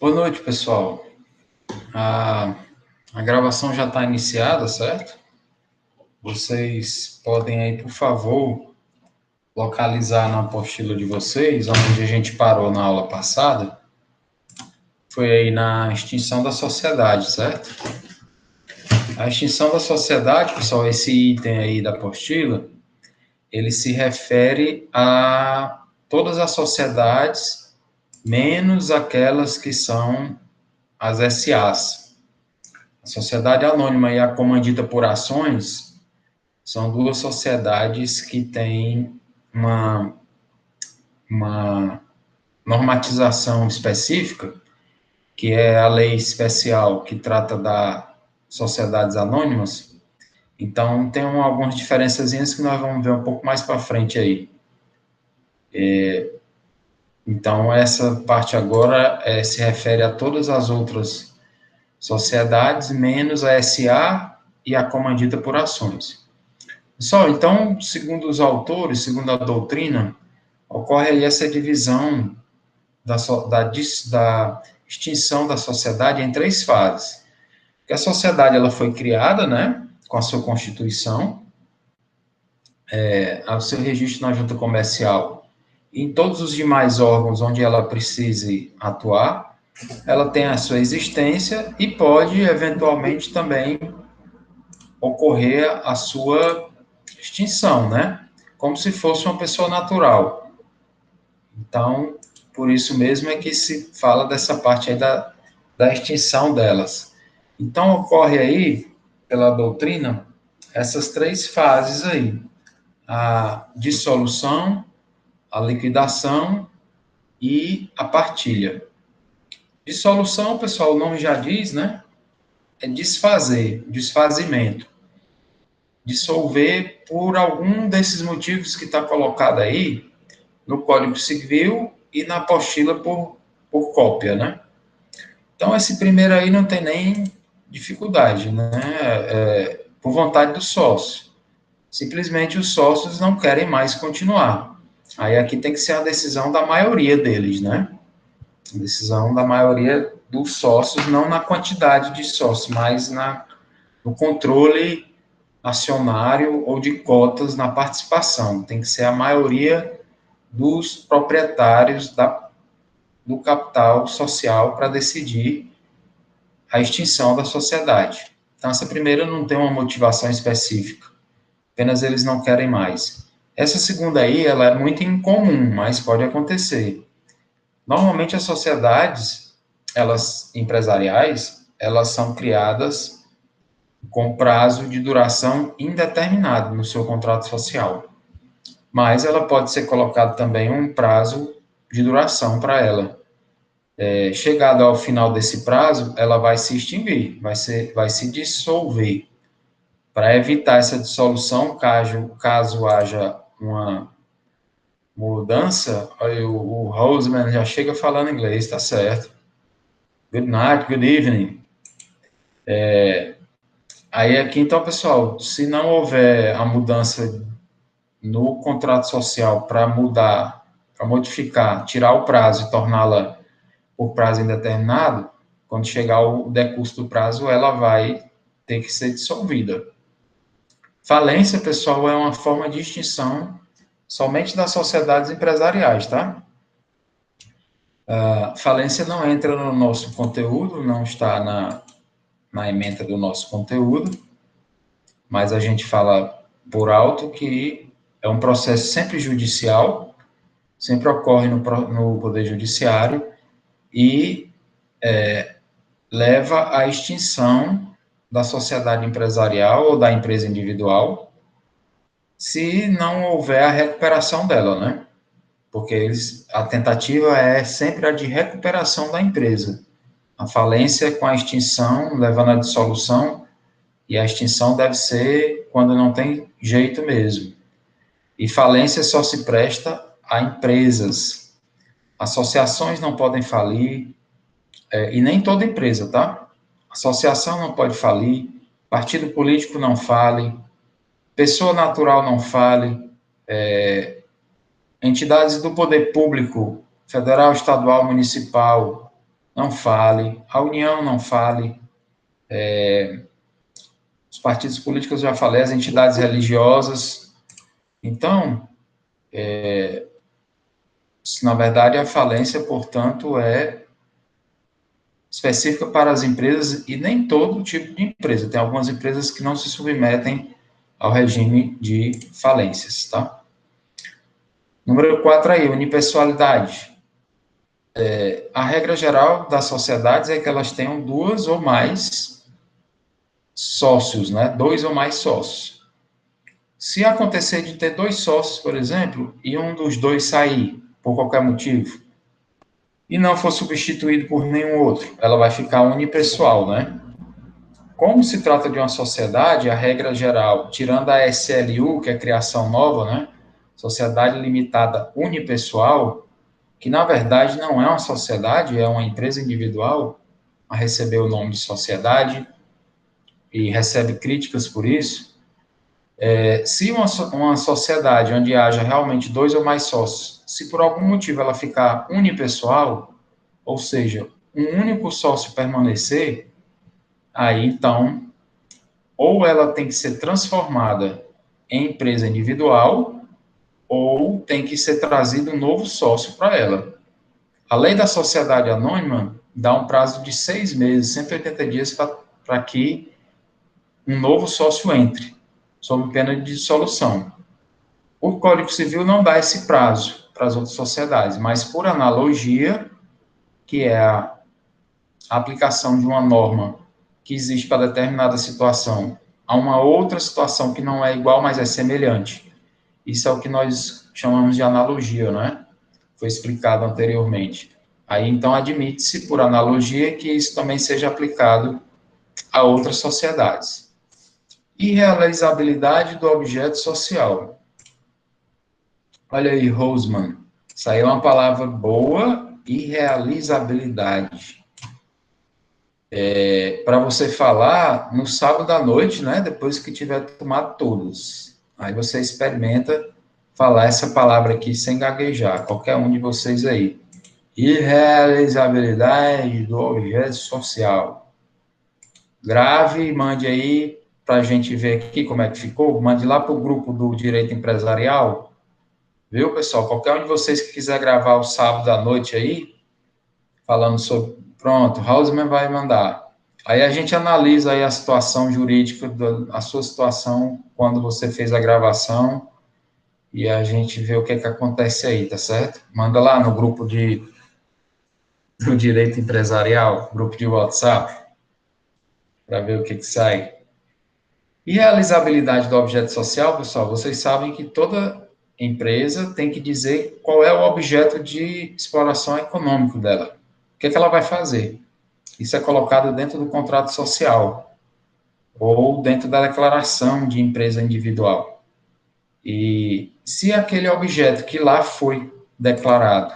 Boa noite, pessoal. A, a gravação já está iniciada, certo? Vocês podem aí, por favor, localizar na apostila de vocês, onde a gente parou na aula passada, foi aí na extinção da sociedade, certo? A extinção da sociedade, pessoal, esse item aí da apostila, ele se refere a todas as sociedades, menos aquelas que são as SAs. A sociedade anônima e a comandita por ações são duas sociedades que têm uma normatização específica, que é a lei especial que trata das sociedades anônimas. Então, tem algumas diferençazinhas que nós vamos ver um pouco mais para frente aí. Então, essa parte agora se refere a todas as outras sociedades, menos a SA e a comandita por ações. Pessoal, então, segundo os autores, segundo a doutrina, ocorre aí essa divisão da extinção da sociedade em três fases. Porque a sociedade ela foi criada, né, com a sua constituição, o seu registro na junta comercial, e em todos os demais órgãos onde ela precise atuar, ela tem a sua existência e pode, eventualmente, também ocorrer a sua extinção, né? Como se fosse uma pessoa natural. Então, por isso mesmo é que se fala dessa parte aí da extinção delas. Então, ocorre aí, pela doutrina, essas três fases aí: a dissolução, a liquidação e a partilha. Dissolução, pessoal, o nome já diz, né? É desfazer, desfazimento. Dissolver por algum desses motivos que está colocado aí no Código Civil e na apostila por cópia, né? Então, esse primeiro aí não tem nem dificuldade, né? Por vontade do sócio. Simplesmente os sócios não querem mais continuar. Aí aqui tem que ser a decisão da maioria deles, né? A decisão da maioria dos sócios, não na quantidade de sócios, mas no controle acionário ou de cotas na participação. Tem que ser a maioria dos proprietários do capital social para decidir a extinção da sociedade. Então, essa primeira não tem uma motivação específica, apenas eles não querem mais. Essa segunda aí, ela é muito incomum, mas pode acontecer. Normalmente, as sociedades, elas empresariais, elas são criadas com prazo de duração indeterminado no seu contrato social. Mas ela pode ser colocado também um prazo de duração para ela. Chegado ao final desse prazo, ela vai se extinguir, vai se dissolver. Para evitar essa dissolução, caso haja uma mudança, o Roseman já chega falando inglês, tá certo. Good night, good evening. Aí aqui, então, pessoal, se não houver a mudança no contrato social para mudar, para modificar, tirar o prazo e torná-la por prazo indeterminado, quando chegar o decurso do prazo, ela vai ter que ser dissolvida. Falência, pessoal, é uma forma de extinção somente das sociedades empresariais, tá? A falência não entra no nosso conteúdo, não está na ementa do nosso conteúdo, mas a gente fala por alto que é um processo sempre judicial, sempre ocorre no Poder Judiciário e leva à extinção da sociedade empresarial ou da empresa individual, se não houver a recuperação dela, né? Porque a tentativa é sempre a de recuperação da empresa. A falência com a extinção, levando à dissolução, e a extinção deve ser quando não tem jeito mesmo. E falência só se presta a empresas. Associações não podem falir, e nem toda empresa, tá? Associação não pode falir, partido político não fale, pessoa natural não fale, entidades do poder público, federal, estadual, municipal, não fale, a União não fale, os partidos políticos, eu já falei, as entidades religiosas. Então, na verdade, a falência, portanto, é específica para as empresas e nem todo tipo de empresa. Tem algumas empresas que não se submetem ao regime de falências, tá? Número 4 aí, unipessoalidade. A regra geral das sociedades é que elas tenham duas ou mais sócios, né? Dois ou mais sócios. Se acontecer de ter dois sócios, por exemplo, e um dos dois sair por qualquer motivo e não for substituído por nenhum outro, ela vai ficar unipessoal, né? Como se trata de uma sociedade, a regra geral, tirando a SLU, que é a criação nova, né? Sociedade Limitada Unipessoal, que na verdade não é uma sociedade, é uma empresa individual, a receber o nome de sociedade e recebe críticas por isso. Se uma sociedade onde haja realmente dois ou mais sócios, se por algum motivo ela ficar unipessoal, ou seja, um único sócio permanecer, aí então, ou ela tem que ser transformada em empresa individual, ou tem que ser trazido um novo sócio para ela. A lei da sociedade anônima dá um prazo de 6 meses, 180 dias, para que um novo sócio entre, sob pena de dissolução. O Código Civil não dá esse prazo para as outras sociedades, mas por analogia, que é a aplicação de uma norma que existe para determinada situação a uma outra situação que não é igual, mas é semelhante. Isso é o que nós chamamos de analogia, né? Foi explicado anteriormente. Aí, então, admite-se, por analogia, que isso também seja aplicado a outras sociedades. Irrealizabilidade do objeto social. Olha aí, Roseman. Isso aí é uma palavra boa, irrealizabilidade. Para você falar no sábado à noite, né? Depois que tiver tomado todos. Aí você experimenta falar essa palavra aqui sem gaguejar, qualquer um de vocês aí. Irrealizabilidade do objeto social. Grave e mande aí para a gente ver aqui como é que ficou. Mande lá para o grupo do Direito Empresarial. Viu, pessoal? Qualquer um de vocês que quiser gravar o sábado à noite aí, falando sobre. Pronto, Hausmann vai mandar. Aí a gente analisa aí a situação jurídica, a sua situação, quando você fez a gravação, e a gente vê o que é que acontece aí, tá certo? Manda lá no grupo do Direito Empresarial, grupo de WhatsApp, para ver o que sai. E a realizabilidade do objeto social, pessoal, vocês sabem que toda empresa tem que dizer qual é o objeto de exploração econômica dela. O que é que ela vai fazer? Isso é colocado dentro do contrato social ou dentro da declaração de empresa individual. E se aquele objeto que lá foi declarado,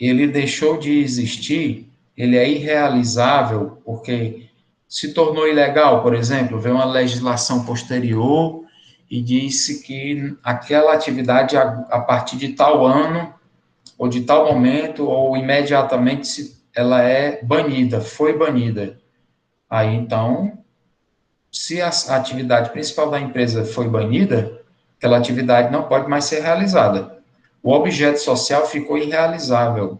ele deixou de existir, ele é irrealizável porque se tornou ilegal, por exemplo, veio uma legislação posterior e disse que aquela atividade, a partir de tal ano, ou de tal momento, ou imediatamente, ela é banida, foi banida. Aí, então, se a atividade principal da empresa foi banida, aquela atividade não pode mais ser realizada. O objeto social ficou irrealizável.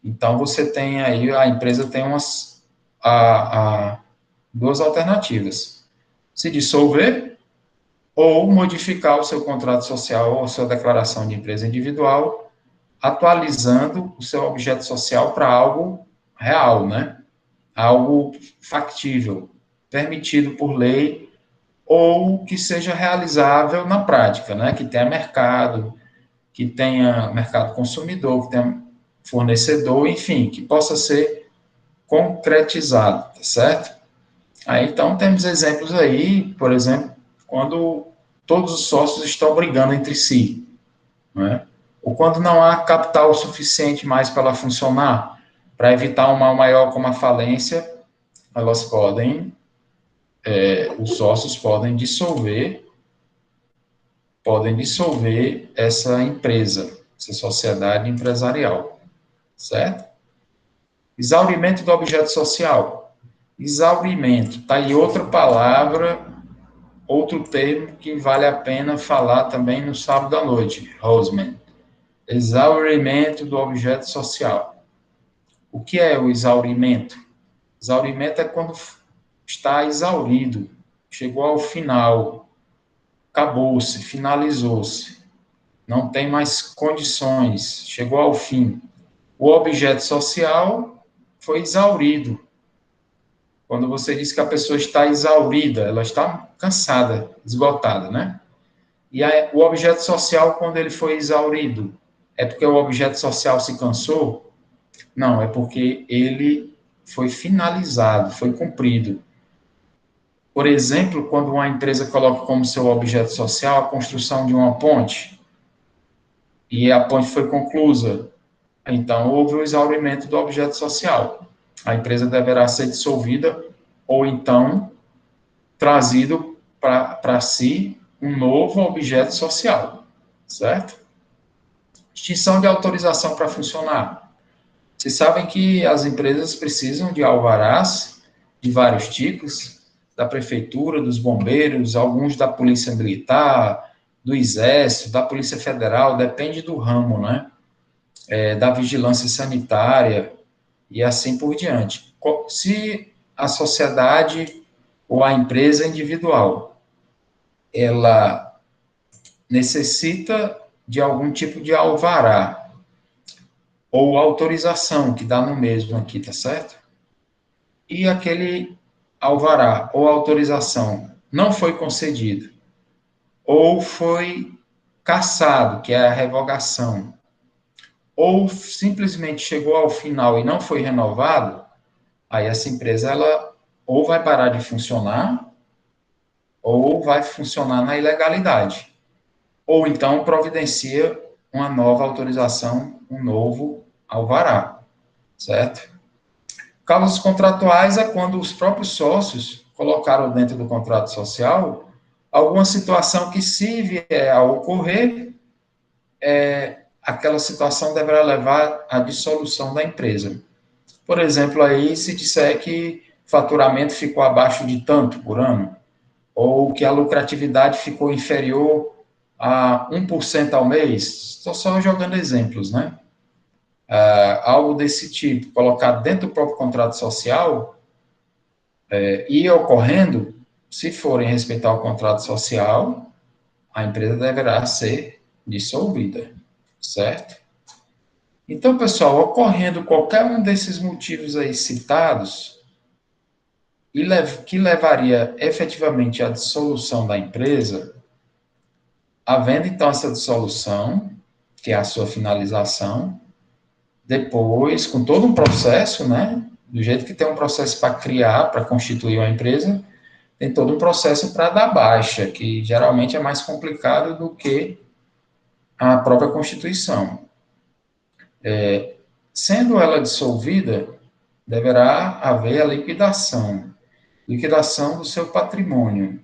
Então, você tem aí, a empresa tem duas alternativas. Se dissolver ou modificar o seu contrato social ou sua declaração de empresa individual, atualizando o seu objeto social para algo real, né? Algo factível, permitido por lei ou que seja realizável na prática, né? Que tenha mercado, que tenha mercado consumidor, que tenha fornecedor, enfim, que possa ser concretizado, tá certo? Aí, então, temos exemplos aí, por exemplo, quando todos os sócios estão brigando entre si, né? Ou quando não há capital suficiente mais para ela funcionar, para evitar um mal maior como a falência, elas podem, os sócios podem dissolver essa empresa, essa sociedade empresarial, certo? Exaurimento do objeto social. Exaurimento, tá aí outra palavra, outro termo que vale a pena falar também no sábado à noite, Roseman. Exaurimento do objeto social. O que é o exaurimento? Exaurimento é quando está exaurido, chegou ao final, acabou-se, finalizou-se, não tem mais condições, chegou ao fim. O objeto social foi exaurido. Quando você diz que a pessoa está exaurida, ela está cansada, esgotada, né? E aí, o objeto social, quando ele foi exaurido, é porque o objeto social se cansou? Não, é porque ele foi finalizado, foi cumprido. Por exemplo, quando uma empresa coloca como seu objeto social a construção de uma ponte, e a ponte foi conclusa, então houve o exaurimento do objeto social. A empresa deverá ser dissolvida ou então trazido para si um novo objeto social, certo? Extinção de autorização para funcionar. Vocês sabem que as empresas precisam de alvarás de vários tipos, da prefeitura, dos bombeiros, alguns da polícia militar, do exército, da polícia federal, depende do ramo, né? Da vigilância sanitária e assim por diante. Se a sociedade ou a empresa individual, ela necessita de algum tipo de alvará ou autorização, que dá no mesmo aqui, tá certo? E aquele alvará ou autorização não foi concedido, ou foi cassado, que é a revogação, ou simplesmente chegou ao final e não foi renovado, aí essa empresa ela ou vai parar de funcionar, ou vai funcionar na ilegalidade. Ou então providencia uma nova autorização, um novo alvará, certo? Causas contratuais é quando os próprios sócios colocaram dentro do contrato social alguma situação que, se vier a ocorrer, aquela situação deverá levar à dissolução da empresa. Por exemplo, aí, se disser que o faturamento ficou abaixo de tanto por ano, ou que a lucratividade ficou inferior a 1% ao mês, estou só jogando exemplos, né? Algo desse tipo, colocado dentro do próprio contrato social, e ocorrendo, se forem respeitar o contrato social, a empresa deverá ser dissolvida, certo? Então, pessoal, ocorrendo qualquer um desses motivos aí citados, que levaria efetivamente à dissolução da empresa, havendo então essa dissolução, que é a sua finalização, depois, com todo um processo, né? Do jeito que tem um processo para criar, para constituir uma empresa, tem todo um processo para dar baixa, que geralmente é mais complicado do que a própria Constituição. Sendo ela dissolvida, deverá haver a liquidação, liquidação do seu patrimônio.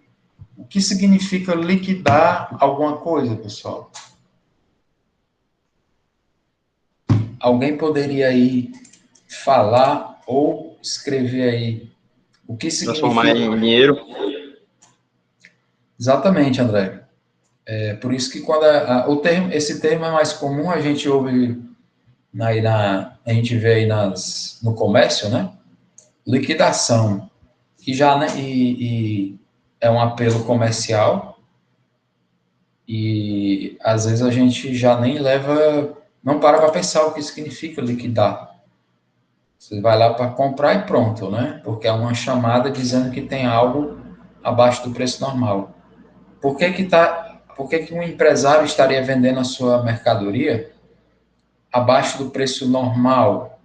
O que significa liquidar alguma coisa, pessoal? Alguém poderia aí falar ou escrever aí o que Transformar significa? em dinheiro. Exatamente, André. É por isso que quando esse termo é mais comum, a gente ouve a gente vê aí no comércio, né? Liquidação, que já, né, e é um apelo comercial, e às vezes a gente já nem leva, não para pensar o que significa liquidar. Você vai lá para comprar e pronto, né? Porque é uma chamada dizendo que tem algo abaixo do preço normal. Por que que um empresário estaria vendendo a sua mercadoria abaixo do preço normal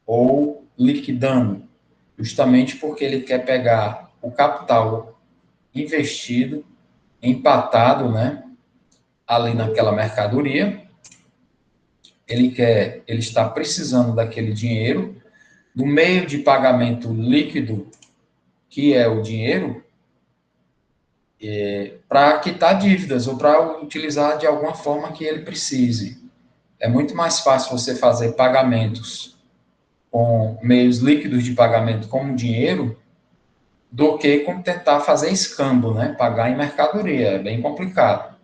ou liquidando? Justamente porque ele quer pegar o capital investido, empatado, né, ali naquela mercadoria. Ele está precisando daquele dinheiro, do meio de pagamento líquido, que é o dinheiro, para quitar dívidas ou para utilizar de alguma forma que ele precise. É muito mais fácil você fazer pagamentos com meios líquidos de pagamento como dinheiro, do que com tentar fazer escambo, né? Pagar em mercadoria, é bem complicado.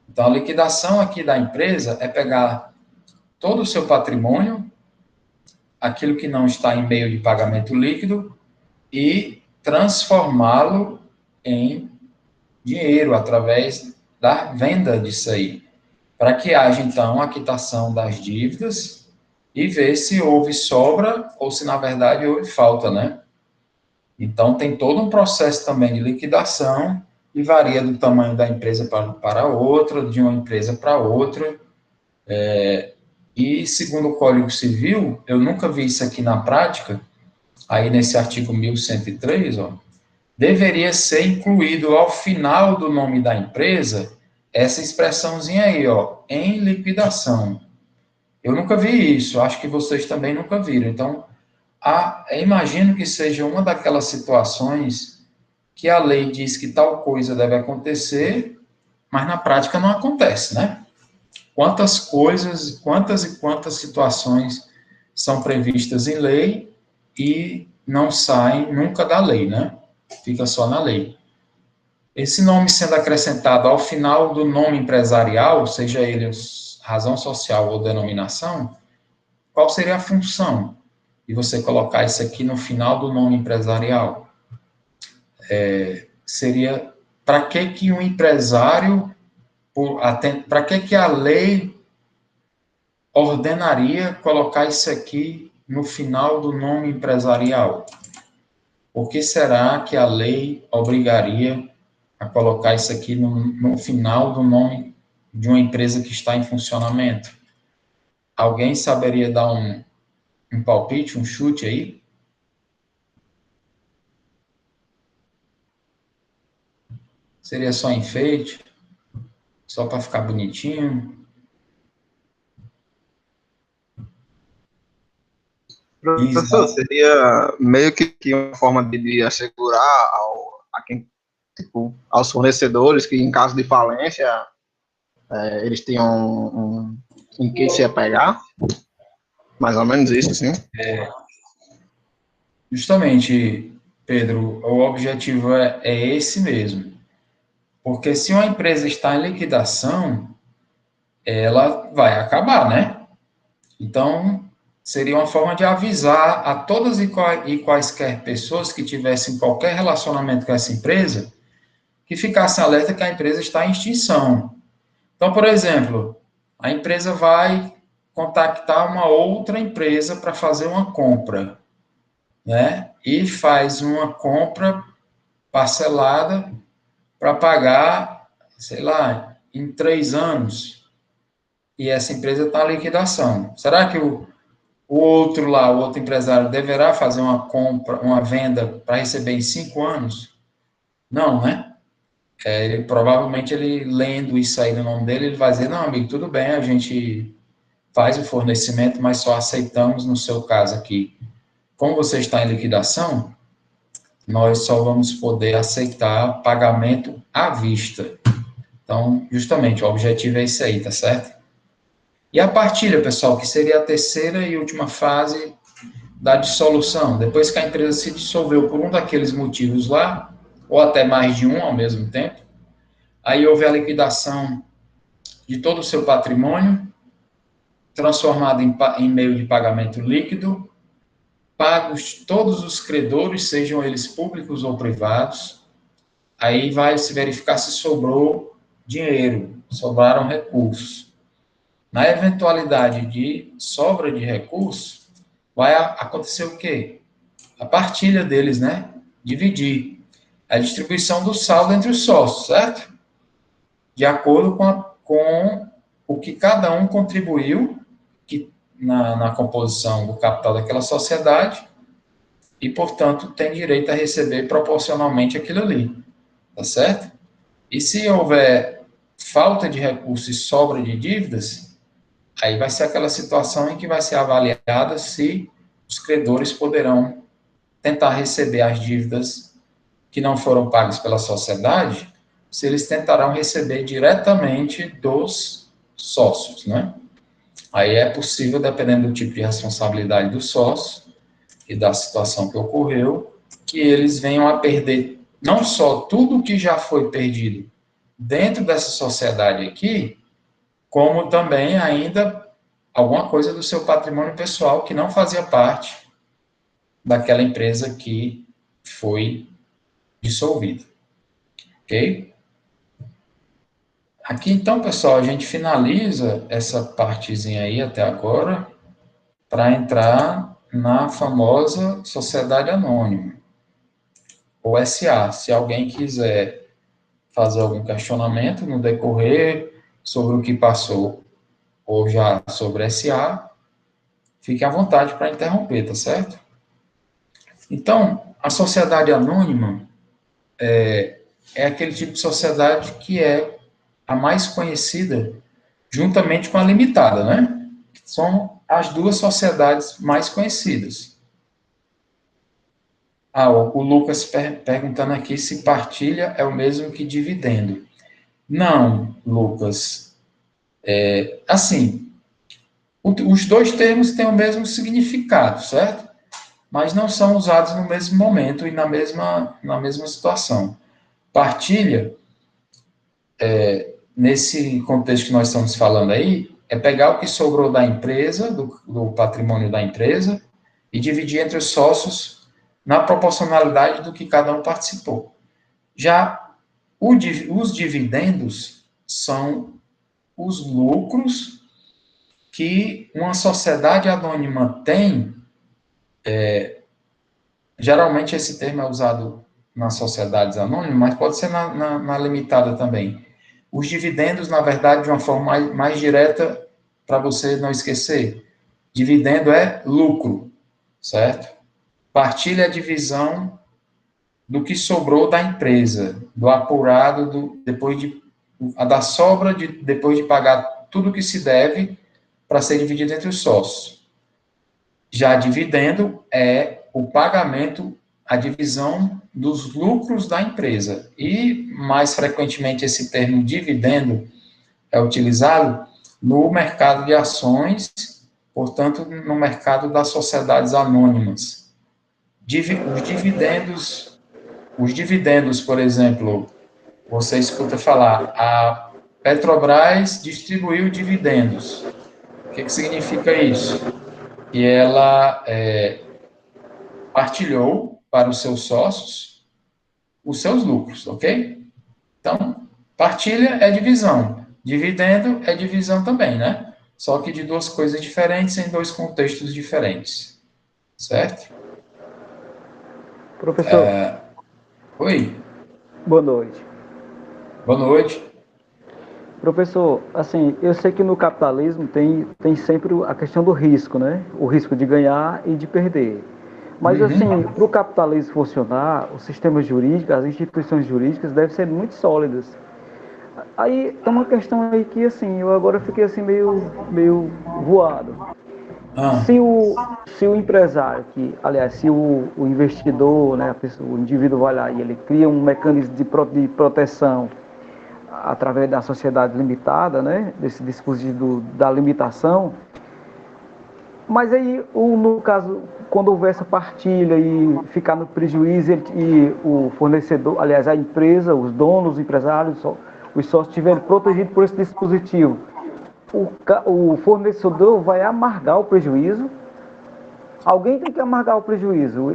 Então, a liquidação aqui da empresa é pegar todo o seu patrimônio, aquilo que não está em meio de pagamento líquido, e transformá-lo em dinheiro através da venda disso aí, para que haja, então, a quitação das dívidas e ver se houve sobra ou se, na verdade, houve falta, né? Então, tem todo um processo também de liquidação e varia do tamanho da empresa para outra, de uma empresa para outra. E, segundo o Código Civil, eu nunca vi isso aqui na prática, aí nesse artigo 1103, ó, deveria ser incluído ao final do nome da empresa essa expressãozinha aí, ó, em liquidação. Eu nunca vi isso, acho que vocês também nunca viram. Então, imagino que seja uma daquelas situações que a lei diz que tal coisa deve acontecer, mas na prática não acontece, né? Quantas coisas, quantas e quantas situações são previstas em lei e não saem nunca da lei, né? Fica só na lei. Esse nome sendo acrescentado ao final do nome empresarial, seja ele razão social ou denominação, qual seria a função de você colocar isso aqui no final do nome empresarial? Seria para que um empresário, para que a lei ordenaria colocar isso aqui no final do nome empresarial? Por que será que a lei obrigaria a colocar isso aqui no final do nome de uma empresa que está em funcionamento? Alguém saberia dar um palpite, um chute aí? Seria só enfeite? Só para ficar bonitinho? Professor, seria meio que uma forma de assegurar a quem, tipo, aos fornecedores que, em caso de falência, eles tinham em que se apegar? Mais ou menos isso, sim. Justamente, Pedro, o objetivo é esse mesmo. Porque se uma empresa está em liquidação, ela vai acabar, né? Então, seria uma forma de avisar a todas e quaisquer pessoas que tivessem qualquer relacionamento com essa empresa, que ficassem alerta que a empresa está em extinção. Então, por exemplo, a empresa vai contactar uma outra empresa para fazer uma compra, né? E faz uma compra parcelada para pagar, sei lá, em 3 anos. E essa empresa está em liquidação. Será que o outro lá, o outro empresário, deverá fazer uma compra, uma venda para receber em 5 anos? Não, né? Provavelmente ele lendo isso aí no nome dele, ele vai dizer, não, amigo, tudo bem, a gente faz o fornecimento, mas só aceitamos no seu caso aqui. Como você está em liquidação, nós só vamos poder aceitar pagamento à vista. Então, justamente, o objetivo é esse aí, tá certo? E a partilha, pessoal, que seria a terceira e última fase da dissolução. Depois que a empresa se dissolveu por um daqueles motivos lá, ou até mais de um ao mesmo tempo, aí houve a liquidação de todo o seu patrimônio, transformado em meio de pagamento líquido, pagos todos os credores, sejam eles públicos ou privados, aí vai se verificar se sobrou dinheiro, sobraram recursos. Na eventualidade de sobra de recursos, vai acontecer o quê? A partilha deles, né? Dividir. A distribuição do saldo entre os sócios, certo? De acordo com o que cada um contribuiu na composição do capital daquela sociedade e, portanto, tem direito a receber proporcionalmente aquilo ali, tá certo? E se houver falta de recursos e sobra de dívidas, aí vai ser aquela situação em que vai ser avaliada se os credores poderão tentar receber as dívidas que não foram pagas pela sociedade, se eles tentarão receber diretamente dos sócios, né? Aí é possível, dependendo do tipo de responsabilidade do sócio, e da situação que ocorreu, que eles venham a perder não só tudo que já foi perdido dentro dessa sociedade aqui, como também ainda alguma coisa do seu patrimônio pessoal que não fazia parte daquela empresa que foi dissolvida. Ok? Aqui, então, pessoal, a gente finaliza essa partezinha aí até agora para entrar na famosa sociedade anônima, ou SA. Se alguém quiser fazer algum questionamento no decorrer sobre o que passou ou já sobre SA, fique à vontade para interromper, tá certo? Então, a sociedade anônima é aquele tipo de sociedade que é a mais conhecida juntamente com a limitada, né? São as duas sociedades mais conhecidas. O Lucas perguntando aqui se partilha é o mesmo que dividendo. Não, Lucas. Assim, os dois termos têm o mesmo significado, certo? Mas não são usados no mesmo momento e na mesma situação. Partilha, nesse contexto que nós estamos falando aí, é pegar o que sobrou da empresa, do patrimônio da empresa, e dividir entre os sócios na proporcionalidade do que cada um participou. Já os dividendos são os lucros que uma sociedade anônima tem. Geralmente esse termo é usado nas sociedades anônimas, mas pode ser na limitada também. Os dividendos, na verdade, de uma forma mais direta, para você não esquecer, dividendo é lucro, certo? Partilha é a divisão do que sobrou da empresa, do apurado, da sobra, depois de pagar tudo que se deve para ser dividido entre os sócios. Já dividendo é o pagamento, a divisão dos lucros da empresa. E, mais frequentemente, esse termo dividendo é utilizado no mercado de ações, portanto, no mercado das sociedades anônimas. Os dividendos, por exemplo, você escuta falar, a Petrobras distribuiu dividendos. O que significa isso? Que ela partilhou para os seus sócios os seus lucros, ok? Então, partilha é divisão, dividendo é divisão também, né? Só que de duas coisas diferentes em dois contextos diferentes, certo? Professor, Oi, boa noite. boa noite. Professor, assim, eu sei que no capitalismo tem sempre a questão do risco, né? O risco de ganhar e de perder. Mas, assim, para o capitalismo funcionar, o sistema jurídico, as instituições jurídicas devem ser muito sólidas. Aí tem uma questão aí que, assim, eu agora fiquei assim meio voado. Se o empresário, se o investidor, né, o indivíduo vai lá e ele cria um mecanismo de proteção através da sociedade limitada, né, desse dispositivo da limitação, mas aí, no caso, quando houver essa partilha e ficar no prejuízo e o fornecedor, aliás, a empresa, os donos, os empresários, os sócios estiverem protegidos por esse dispositivo, o fornecedor vai amargar o prejuízo. Alguém tem que amargar o prejuízo.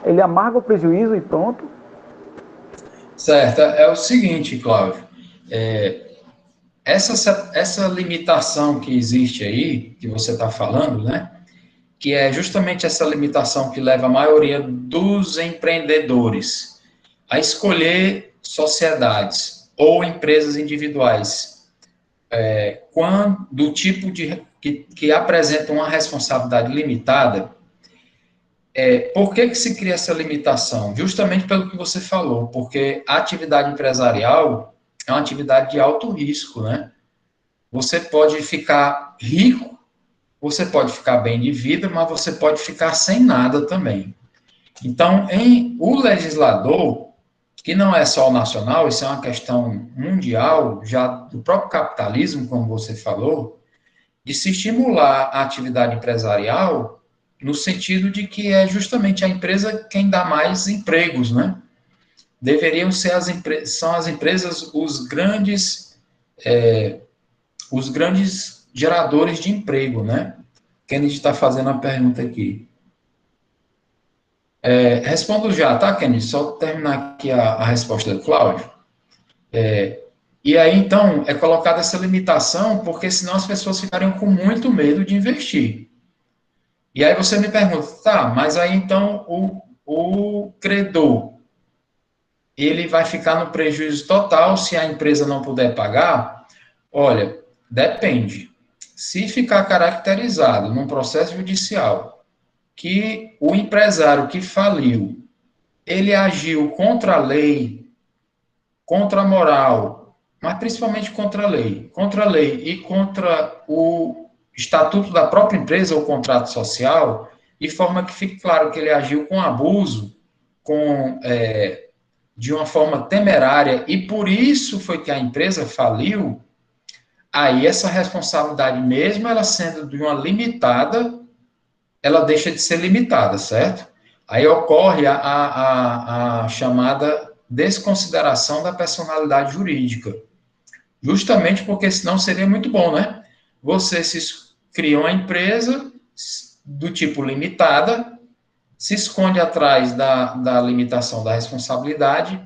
Ele amarga o prejuízo e pronto. Certo, é o seguinte, Cláudio, essa limitação que existe aí, que você está falando, né, que é justamente essa limitação que leva a maioria dos empreendedores a escolher sociedades ou empresas individuais do tipo que apresentam uma responsabilidade limitada. Por que se cria essa limitação? Justamente pelo que você falou, porque a atividade empresarial é uma atividade de alto risco, né? Você pode ficar rico, você pode ficar bem de vida, mas você pode ficar sem nada também. Então, o legislador, que não é só o nacional, isso é uma questão mundial, já do próprio capitalismo, como você falou, de se estimular a atividade empresarial no sentido de que é justamente a empresa quem dá mais empregos, né? Deveriam ser são as empresas os grandes geradores de emprego, né? Kennedy está fazendo a pergunta aqui. Respondo já, tá, Kennedy? Só terminar aqui a resposta do Cláudio. E aí, então, é colocada essa limitação, porque senão as pessoas ficariam com muito medo de investir. E aí você me pergunta, tá, mas aí então o credor, ele vai ficar no prejuízo total se a empresa não puder pagar? Olha, depende. Se ficar caracterizado num processo judicial que o empresário que faliu, ele agiu contra a lei, contra a moral, mas principalmente contra a lei e contra o estatuto da própria empresa ou contrato social, de forma que fique claro que ele agiu com abuso, de uma forma temerária, e por isso foi que a empresa faliu, aí essa responsabilidade, mesmo ela sendo de uma limitada, ela deixa de ser limitada, certo? Aí ocorre a chamada desconsideração da personalidade jurídica. Justamente porque senão seria muito bom, né? Você cria uma empresa do tipo limitada, se esconde atrás da limitação da responsabilidade,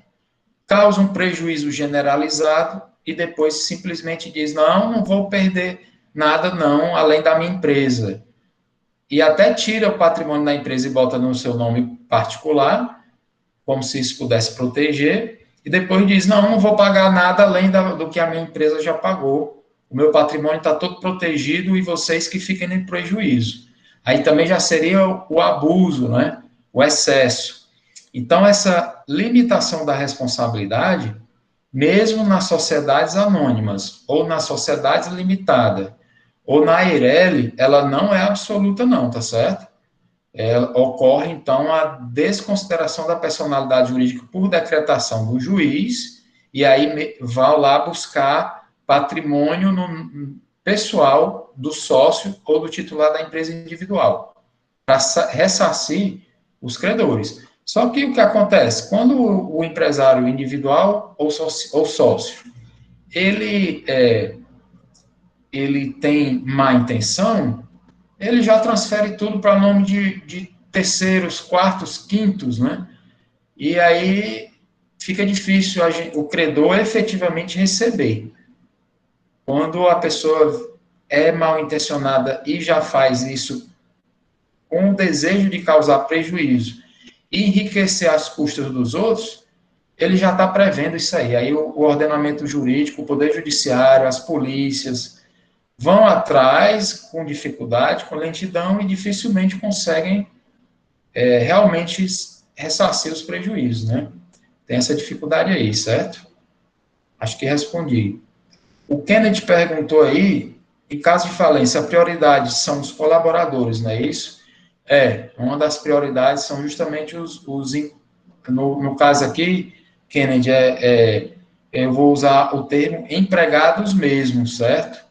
causa um prejuízo generalizado e depois simplesmente diz, não vou perder nada não, além da minha empresa. E até tira o patrimônio da empresa e bota no seu nome particular, como se isso pudesse proteger, e depois diz, não vou pagar nada além do que a minha empresa já pagou, o meu patrimônio está todo protegido e vocês que fiquem em prejuízo. Aí também já seria o abuso, né? O excesso. Então, essa limitação da responsabilidade, mesmo nas sociedades anônimas, ou nas sociedades limitadas, ou na Eireli, ela não é absoluta não, tá certo? Ocorre, então, a desconsideração da personalidade jurídica por decretação do juiz, e aí vai lá buscar patrimônio pessoal do sócio ou do titular da empresa individual, para ressarcir os credores. Só que o que acontece? Quando o empresário individual ou sócio, ele tem má intenção, ele já transfere tudo para nome de terceiros, quartos, quintos, né? E aí fica difícil o credor efetivamente receber. Quando a pessoa é mal intencionada e já faz isso com o desejo de causar prejuízo e enriquecer às custas dos outros, ele já está prevendo isso aí. Aí o ordenamento jurídico, o poder judiciário, as polícias vão atrás com dificuldade, com lentidão e dificilmente conseguem realmente ressarcir os prejuízos, né? Tem essa dificuldade aí, certo? Acho que respondi. O Kennedy perguntou aí, em caso de falência, a prioridade são os colaboradores, não é isso? Uma das prioridades são justamente no caso aqui, Kennedy, eu vou usar o termo empregados mesmo, certo?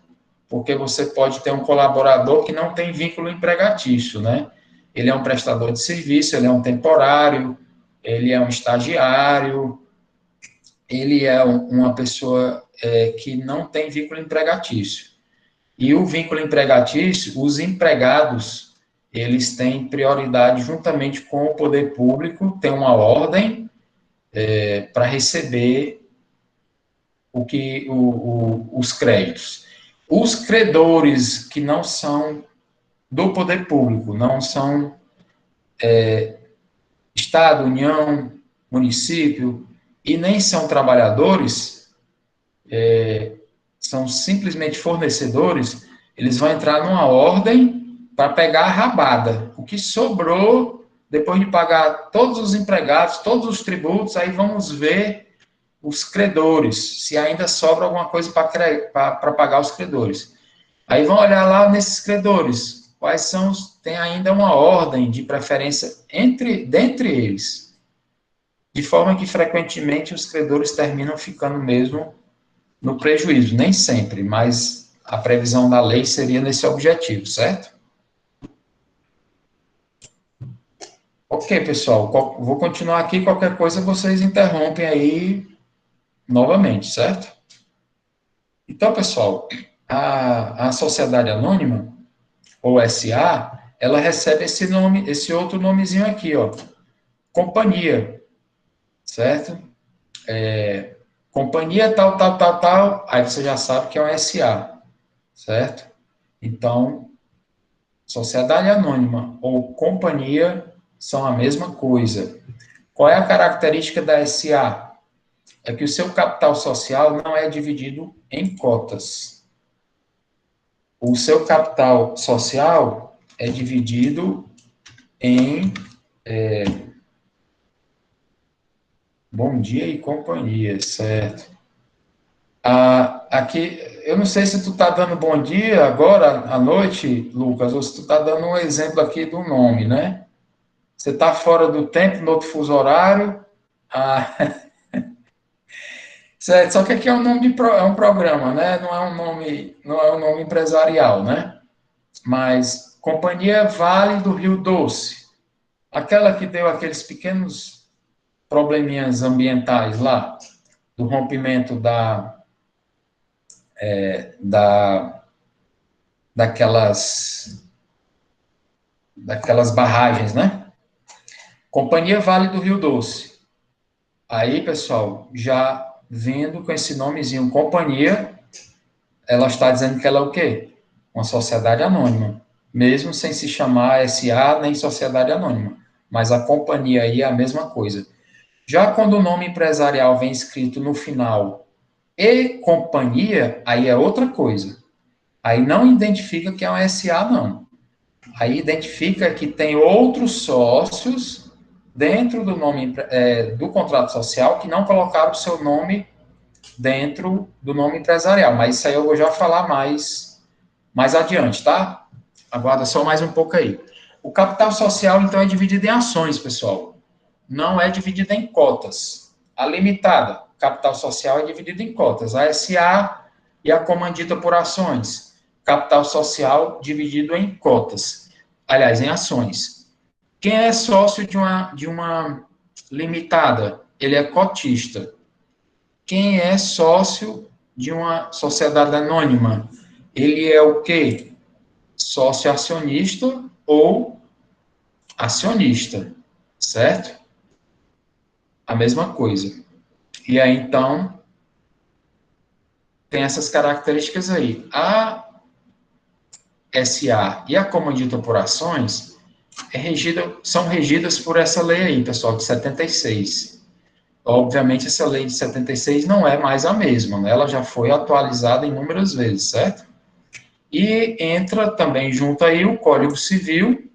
Porque você pode ter um colaborador que não tem vínculo empregatício, né? Ele é um prestador de serviço, ele é um temporário, ele é um estagiário, ele é uma pessoa que não tem vínculo empregatício. E o vínculo empregatício, os empregados, eles têm prioridade juntamente com o poder público, tem uma ordem para receber os créditos. Os credores que não são do poder público, não são Estado, União, município, e nem são trabalhadores, são simplesmente fornecedores, eles vão entrar numa ordem para pegar a rabada. O que sobrou, depois de pagar todos os empregados, todos os tributos, aí vamos ver os credores, se ainda sobra alguma coisa para pagar os credores. Aí vão olhar lá nesses credores, quais são tem ainda uma ordem de preferência dentre eles, de forma que frequentemente os credores terminam ficando mesmo no prejuízo, nem sempre, mas a previsão da lei seria nesse objetivo, certo? Ok, pessoal, vou continuar aqui, qualquer coisa vocês interrompem aí novamente, certo? Então, pessoal, a sociedade anônima, ou SA, ela recebe esse nome, esse outro nomezinho aqui, ó, companhia, certo? Companhia tal, tal, tal, tal, aí você já sabe que é um SA, certo? Então, sociedade anônima ou companhia são a mesma coisa. Qual é a característica da SA? É que o seu capital social não é dividido em cotas. O seu capital social é dividido em bom dia e companhia, certo? Aqui, eu não sei se tu está dando bom dia agora à noite, Lucas, ou se tu está dando um exemplo aqui do nome, né? Você está fora do tempo, no outro fuso horário. Ah, certo, só que aqui é um nome é um programa, né? Não é um nome empresarial, né? Mas Companhia Vale do Rio Doce, aquela que deu aqueles pequenos probleminhas ambientais lá, do rompimento da, daquelas, daquelas barragens, né? Companhia Vale do Rio Doce. Aí, pessoal, já vendo com esse nomezinho companhia, ela está dizendo que ela é o quê? Uma sociedade anônima, mesmo sem se chamar SA nem sociedade anônima. Mas a companhia aí é a mesma coisa. Já quando o nome empresarial vem escrito no final e companhia, aí é outra coisa. Aí não identifica que é um SA, não. Aí identifica que tem outros sócios dentro do nome do contrato social que não colocaram o seu nome dentro do nome empresarial. Mas isso aí eu vou já falar mais adiante, tá? Aguarda só mais um pouco aí. O capital social, então, é dividido em ações, pessoal. Não é dividido em cotas. A limitada, capital social, é dividido em cotas. A SA e a comandita por ações. Capital social dividido em cotas. Aliás, em ações. Quem é sócio de uma limitada? Ele é cotista. Quem é sócio de uma sociedade anônima? Ele é o quê? Sócio acionista ou acionista, certo? A mesma coisa. E aí, então, tem essas características aí. A SA e a comandita por ações são regidas por essa lei aí, pessoal, de 76. Obviamente, essa lei de 76 não é mais a mesma, né? Ela já foi atualizada inúmeras vezes, certo? E entra também junto aí o Código Civil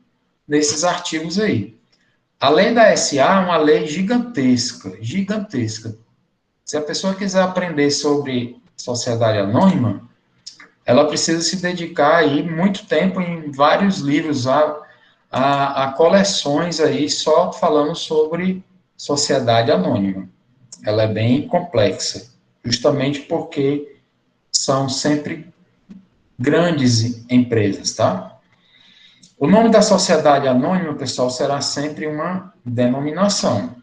nesses artigos aí. A lei da SA é uma lei gigantesca, gigantesca. Se a pessoa quiser aprender sobre sociedade anônima, ela precisa se dedicar aí muito tempo em vários livros, a coleções aí só falando sobre sociedade anônima. Ela é bem complexa, justamente porque são sempre grandes empresas, tá? O nome da sociedade anônima, pessoal, será sempre uma denominação.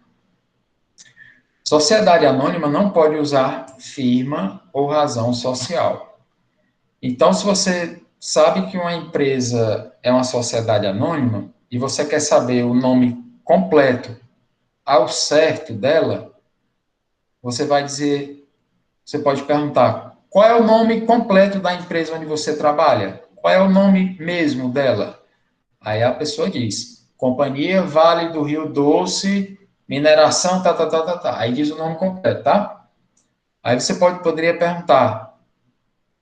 Sociedade anônima não pode usar firma ou razão social. Então, se você sabe que uma empresa é uma sociedade anônima e você quer saber o nome completo ao certo dela, você vai dizer, você pode perguntar, qual é o nome completo da empresa onde você trabalha? Qual é o nome mesmo dela? Aí a pessoa diz, Companhia Vale do Rio Doce, mineração, tá, tá, tá, tá, tá. Aí diz o nome completo, tá? Aí você poderia perguntar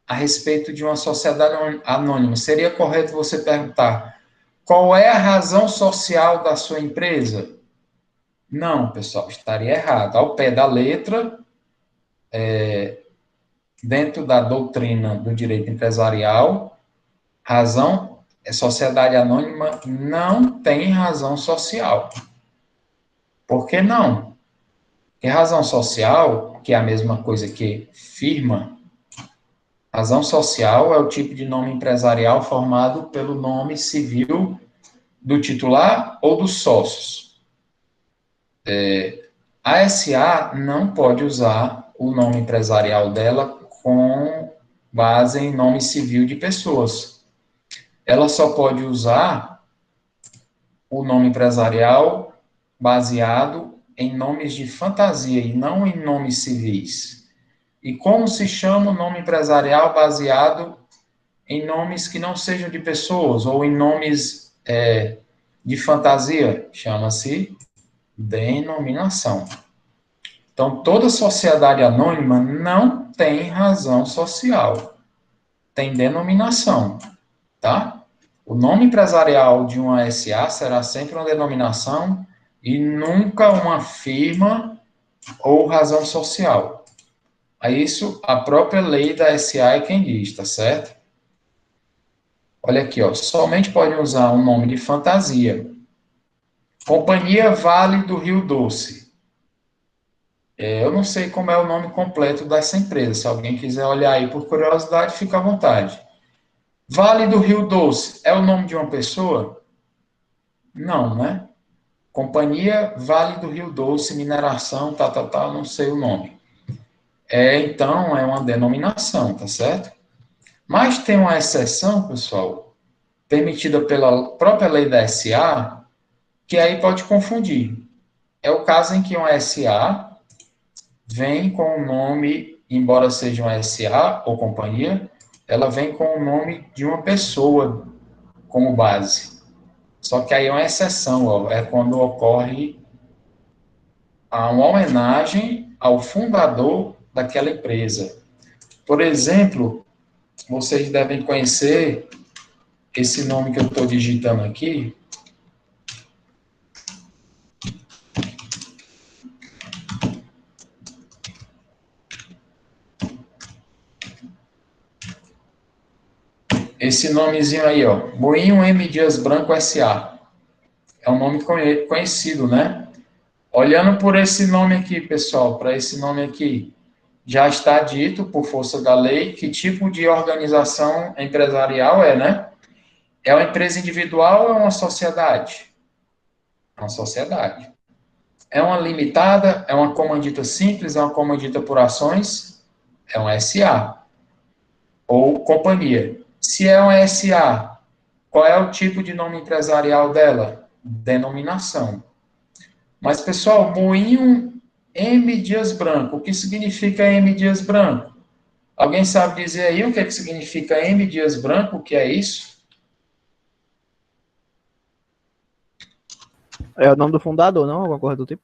a respeito de uma sociedade anônima. Seria correto você perguntar qual é a razão social da sua empresa? Não, pessoal, estaria errado. Ao pé da letra, dentro da doutrina do direito empresarial, razão, sociedade anônima não tem razão social. Por que não? Porque razão social, que é a mesma coisa que firma, razão social é o tipo de nome empresarial formado pelo nome civil do titular ou dos sócios. A SA não pode usar o nome empresarial dela com base em nome civil de pessoas. Ela só pode usar o nome empresarial baseado em nomes de fantasia e não em nomes civis. E como se chama o nome empresarial baseado em nomes que não sejam de pessoas ou em nomes de fantasia? Chama-se denominação. Então, toda sociedade anônima não tem razão social, tem denominação, tá? O nome empresarial de uma SA será sempre uma denominação e nunca uma firma ou razão social. A isso, a própria lei da SA é quem diz, tá certo? Olha aqui, ó, somente podem usar um nome de fantasia. Companhia Vale do Rio Doce. Eu não sei como é o nome completo dessa empresa. Se alguém quiser olhar aí por curiosidade, fica à vontade. Vale do Rio Doce é o nome de uma pessoa? Não, né? Companhia Vale do Rio Doce, mineração, não sei o nome. Então, é uma denominação, tá certo? Mas tem uma exceção, pessoal, permitida pela própria lei da SA, que aí pode confundir. É o caso em que uma SA vem com o nome, embora seja uma SA ou companhia, ela vem com o nome de uma pessoa como base. Só que aí é uma exceção, ó, é quando ocorre uma homenagem ao fundador daquela empresa. Por exemplo, vocês devem conhecer esse nome que eu estou digitando aqui. Esse nomezinho aí, ó, Moinho M. Dias Branco S.A. É um nome conhecido, né? Olhando por esse nome aqui, pessoal, para esse nome aqui, já está dito, por força da lei, que tipo de organização empresarial é, né? É uma empresa individual ou é uma sociedade? É uma sociedade. É uma limitada? É uma comandita simples? É uma comandita por ações? É uma SA. Ou companhia. Se é uma SA, qual é o tipo de nome empresarial dela? Denominação. Mas, pessoal, Moinho M. Dias Branco. O que significa M. Dias Branco? Alguém sabe dizer aí o que significa M. Dias Branco? O que é isso? É o nome do fundador, não? Alguma coisa do tipo?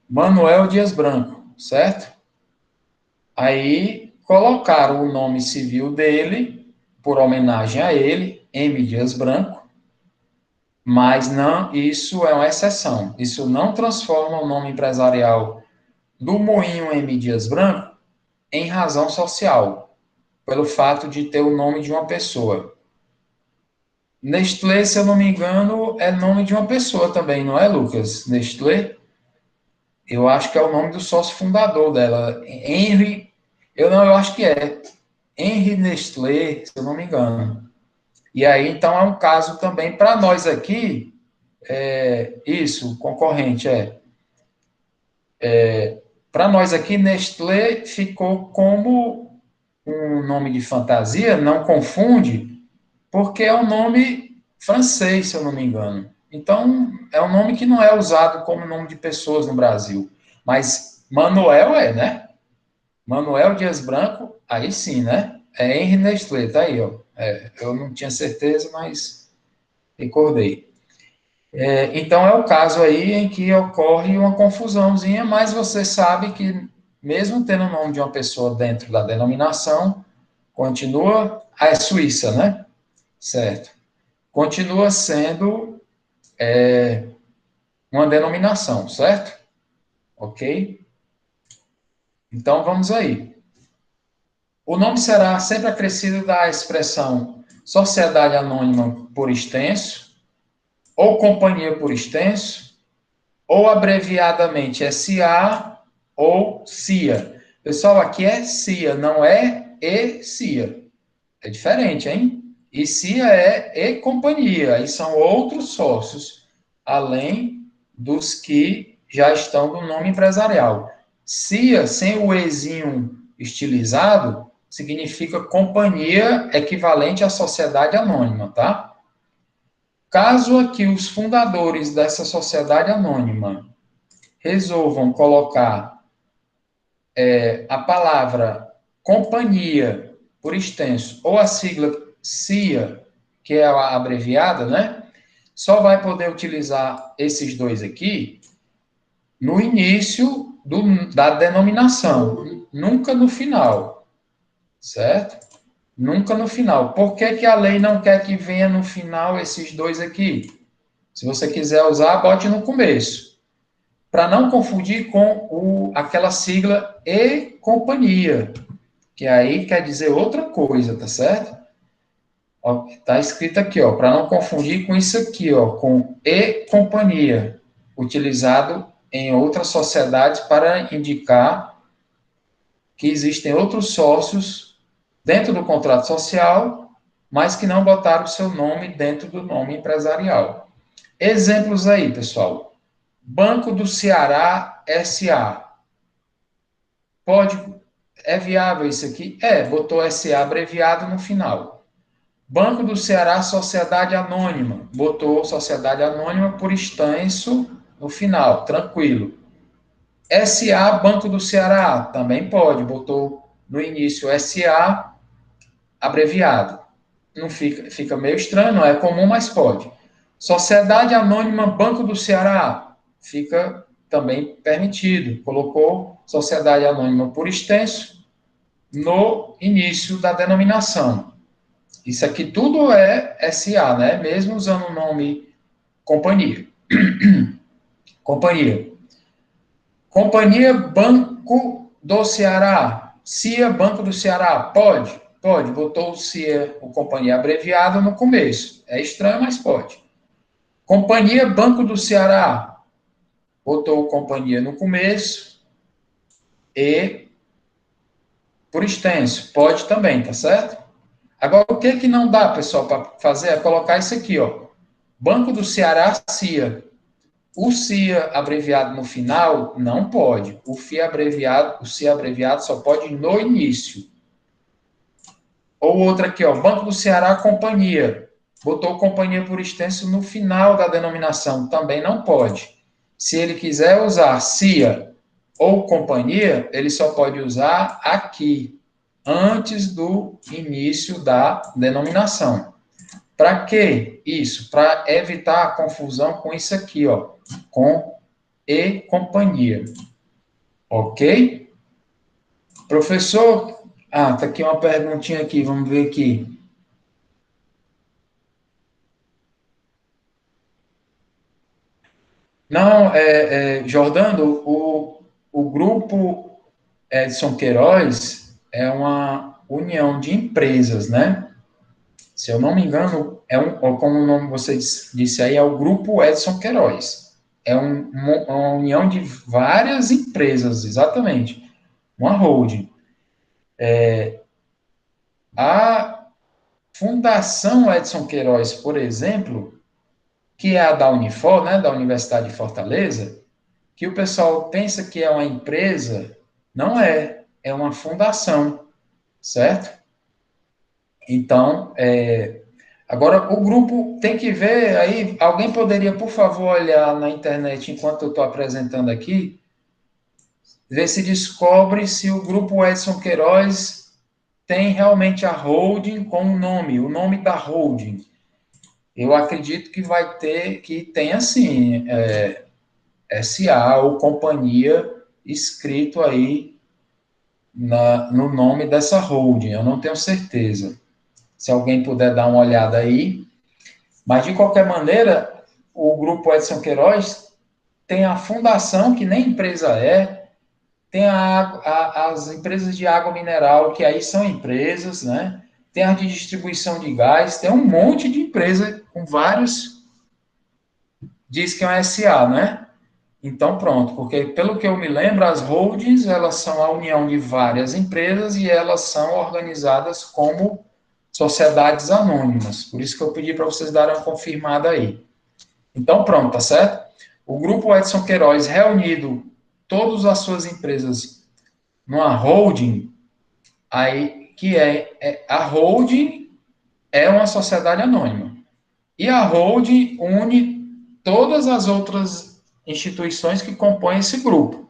Manuel Dias Branco, certo? Aí colocaram o nome civil dele, por homenagem a ele, M. Dias Branco, mas não, isso é uma exceção. Isso não transforma o nome empresarial do Moinho M. Dias Branco em razão social, pelo fato de ter o nome de uma pessoa. Nestlé, se eu não me engano, é nome de uma pessoa também, não é, Lucas? Nestlé? Eu acho que é o nome do sócio fundador dela. Eu acho que é. Henri Nestlé, se eu não me engano. E aí, então, é um caso também para nós aqui, isso, concorrente, para nós aqui, Nestlé ficou como um nome de fantasia, não confunde, porque é um nome francês, se eu não me engano. Então, é um nome que não é usado como nome de pessoas no Brasil. Mas Manuel né? Manuel Dias Branco, aí sim, né? É Henri Nestlé, tá aí, ó. Eu não tinha certeza, mas recordei. Então, é o caso aí em que ocorre uma confusãozinha, mas você sabe que, mesmo tendo o nome de uma pessoa dentro da denominação, continua, é Suíça, né? Certo. Continua sendo uma denominação, certo? Ok? Então, vamos aí. O nome será sempre acrescido da expressão sociedade anônima por extenso, ou companhia por extenso, ou abreviadamente SA ou CIA. Pessoal, aqui é CIA, não é ECIA. É diferente, hein? E CIA é e companhia, aí são outros sócios, além dos que já estão no nome empresarial. CIA, sem o ezinho estilizado, significa companhia equivalente à sociedade anônima, tá? Caso aqui os fundadores dessa sociedade anônima resolvam colocar a palavra companhia, por extenso, ou a sigla CIA, que é a abreviada, né? Só vai poder utilizar esses dois aqui no início da denominação, nunca no final, certo? Nunca no final. Por que que a lei não quer que venha no final esses dois aqui? Se você quiser usar, bote no começo. Para não confundir com aquela sigla e companhia, que aí quer dizer outra coisa, tá certo? Ó, tá escrito aqui, ó, para não confundir com isso aqui, ó, com e companhia, utilizado em outras sociedades para indicar que existem outros sócios dentro do contrato social, mas que não botaram o seu nome dentro do nome empresarial. Exemplos aí, pessoal. Banco do Ceará SA. É viável isso aqui? Botou SA abreviado no final. Banco do Ceará Sociedade Anônima. Botou Sociedade Anônima por extenso no final, tranquilo. SA Banco do Ceará, também pode. Botou no início SA abreviado. Não fica meio estranho, não é comum, mas pode. Sociedade Anônima Banco do Ceará, fica também permitido. Colocou Sociedade Anônima por extenso no início da denominação. Isso aqui tudo é SA, né? Mesmo usando o nome companhia. Companhia. Companhia Banco do Ceará. CIA Banco do Ceará. Pode? Pode. Botou o CIA, o companhia abreviado no começo. É estranho, mas pode. Companhia Banco do Ceará. Botou companhia no começo e por extenso. Pode também, tá certo? Agora, o que não dá, pessoal, para fazer é colocar isso aqui, ó. Banco do Ceará, CIA. O CIA abreviado no final, não pode. O CIA abreviado só pode no início. Ou outra aqui, ó. Banco do Ceará, companhia. Botou companhia por extenso no final da denominação. Também não pode. Se ele quiser usar CIA ou companhia, ele só pode usar aqui, antes do início da denominação. Para que isso? Para evitar a confusão com isso aqui, ó, com e companhia. Ok? Professor, tá aqui uma perguntinha aqui, vamos ver aqui. Não, Jordano, o grupo Edson Queiroz é uma união de empresas, né? Se eu não me engano, como o nome você disse aí, é o Grupo Edson Queiroz. É uma união de várias empresas, exatamente. Uma holding. A Fundação Edson Queiroz, por exemplo, que é a da Unifor, né, da Universidade de Fortaleza, que o pessoal pensa que é uma empresa, não é. É uma fundação, certo? Então, agora, o grupo tem que ver, aí, alguém poderia, por favor, olhar na internet, enquanto eu estou apresentando aqui, ver se descobre se o grupo Edson Queiroz tem realmente a holding com o nome da holding. Eu acredito que vai ter, que tem assim, SA ou companhia escrito aí no nome dessa holding, eu não tenho certeza. Se alguém puder dar uma olhada aí. Mas, de qualquer maneira, o Grupo Edson Queiroz tem a fundação, que nem empresa tem as empresas de água mineral, que aí são empresas, né? Tem a de distribuição de gás, tem um monte de empresa com vários, diz que é um SA, né? Então, pronto, porque pelo que eu me lembro, as holdings, elas são a união de várias empresas e elas são organizadas como sociedades anônimas. Por isso que eu pedi para vocês darem uma confirmada aí. Então, pronto, tá certo? O grupo Edson Queiroz reunido todas as suas empresas numa holding, aí que a holding é uma sociedade anônima. E a holding une todas as outras instituições que compõem esse grupo,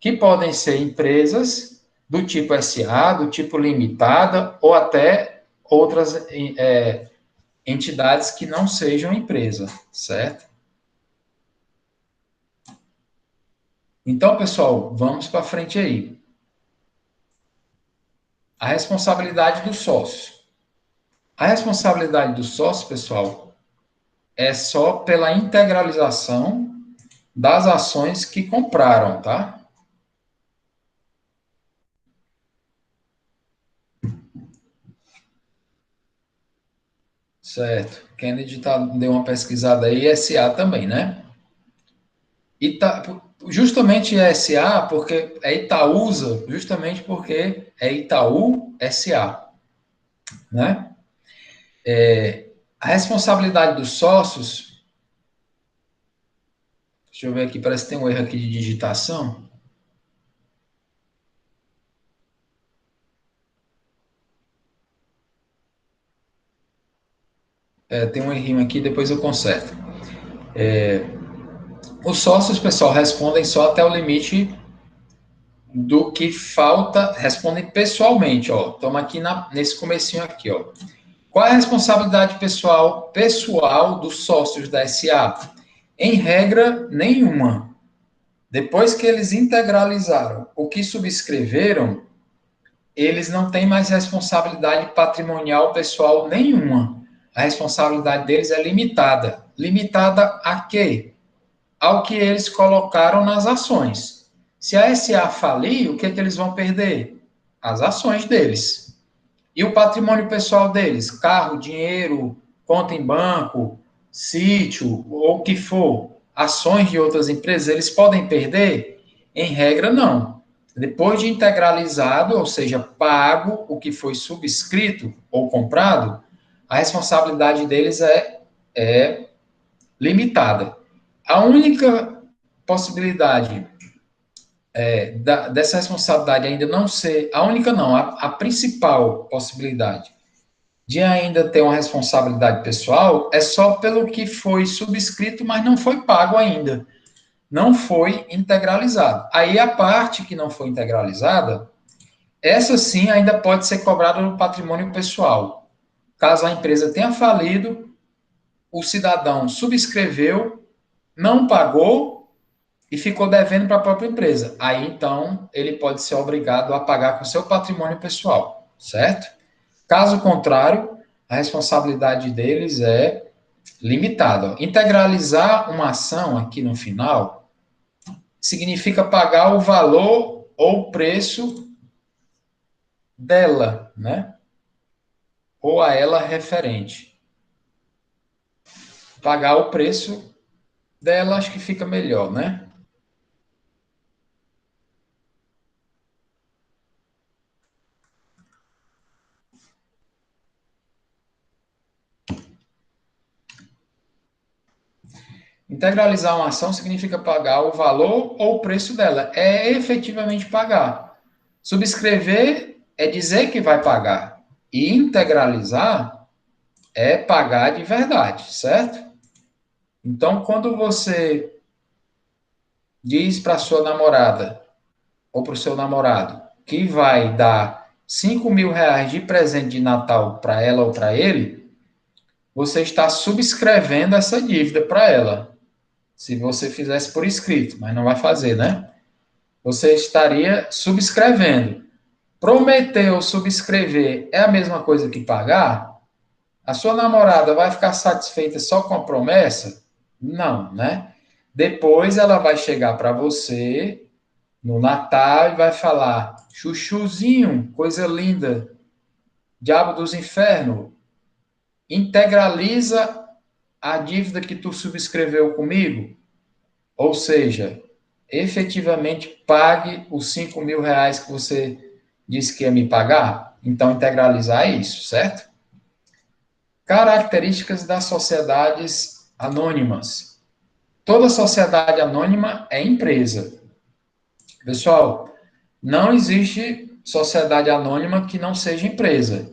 que podem ser empresas do tipo SA, do tipo limitada, ou até outras entidades que não sejam empresa, certo? Então, pessoal, vamos para frente aí. A responsabilidade do sócio. A responsabilidade do sócio, pessoal, é só pela integralização das ações que compraram, tá? Certo. Kennedy deu uma pesquisada aí, SA também, né? Justamente é SA, porque é Itaúsa, justamente porque é Itaú SA, né? A responsabilidade dos sócios, deixa eu ver aqui, parece que tem um erro aqui de digitação. Tem um errinho aqui, depois eu conserto. Os sócios, pessoal, respondem só até o limite do que falta, respondem pessoalmente, ó. Estamos aqui nesse comecinho aqui, ó. Qual é a responsabilidade pessoal dos sócios da SA? Em regra, nenhuma. Depois que eles integralizaram o que subscreveram, eles não têm mais responsabilidade patrimonial pessoal nenhuma. A responsabilidade deles é limitada. Limitada a quê? Ao que eles colocaram nas ações. Se a SA falir, o que eles vão perder? As ações deles. E o patrimônio pessoal deles? Carro, dinheiro, conta em banco, sítio, ou o que for, ações de outras empresas, eles podem perder? Em regra, não. Depois de integralizado, ou seja, pago o que foi subscrito ou comprado, a responsabilidade deles é limitada. A única possibilidade dessa responsabilidade ainda não ser, a única não, a principal possibilidade de ainda ter uma responsabilidade pessoal é só pelo que foi subscrito, mas não foi pago ainda. Não foi integralizado. Aí a parte que não foi integralizada, essa sim ainda pode ser cobrada no patrimônio pessoal. Caso a empresa tenha falido, o cidadão subscreveu, não pagou e ficou devendo para a própria empresa. Aí, então, ele pode ser obrigado a pagar com seu patrimônio pessoal, certo? Caso contrário, a responsabilidade deles é limitada. Integralizar uma ação aqui no final significa pagar o valor ou preço dela, né? Ou a ela referente. Pagar o preço dela, acho que fica melhor, né? Integralizar uma ação significa pagar o valor ou o preço dela. É efetivamente pagar. Subscrever é dizer que vai pagar. E integralizar é pagar de verdade, certo? Então, quando você diz para sua namorada ou para o seu namorado que vai dar 5.000 reais de presente de Natal para ela ou para ele, você está subscrevendo essa dívida para ela. Se você fizesse por escrito, mas não vai fazer, né? Você estaria subscrevendo. Prometer ou subscrever é a mesma coisa que pagar? A sua namorada vai ficar satisfeita só com a promessa? Não, né? Depois ela vai chegar para você no Natal e vai falar: chuchuzinho, coisa linda, diabo dos infernos, integraliza a dívida que tu subscreveu comigo. Ou seja, efetivamente pague os 5.000 reais que você disse que ia me pagar. Então, integralizar é isso, certo? Características das sociedades anônimas. Toda sociedade anônima é empresa. Pessoal, não existe sociedade anônima que não seja empresa.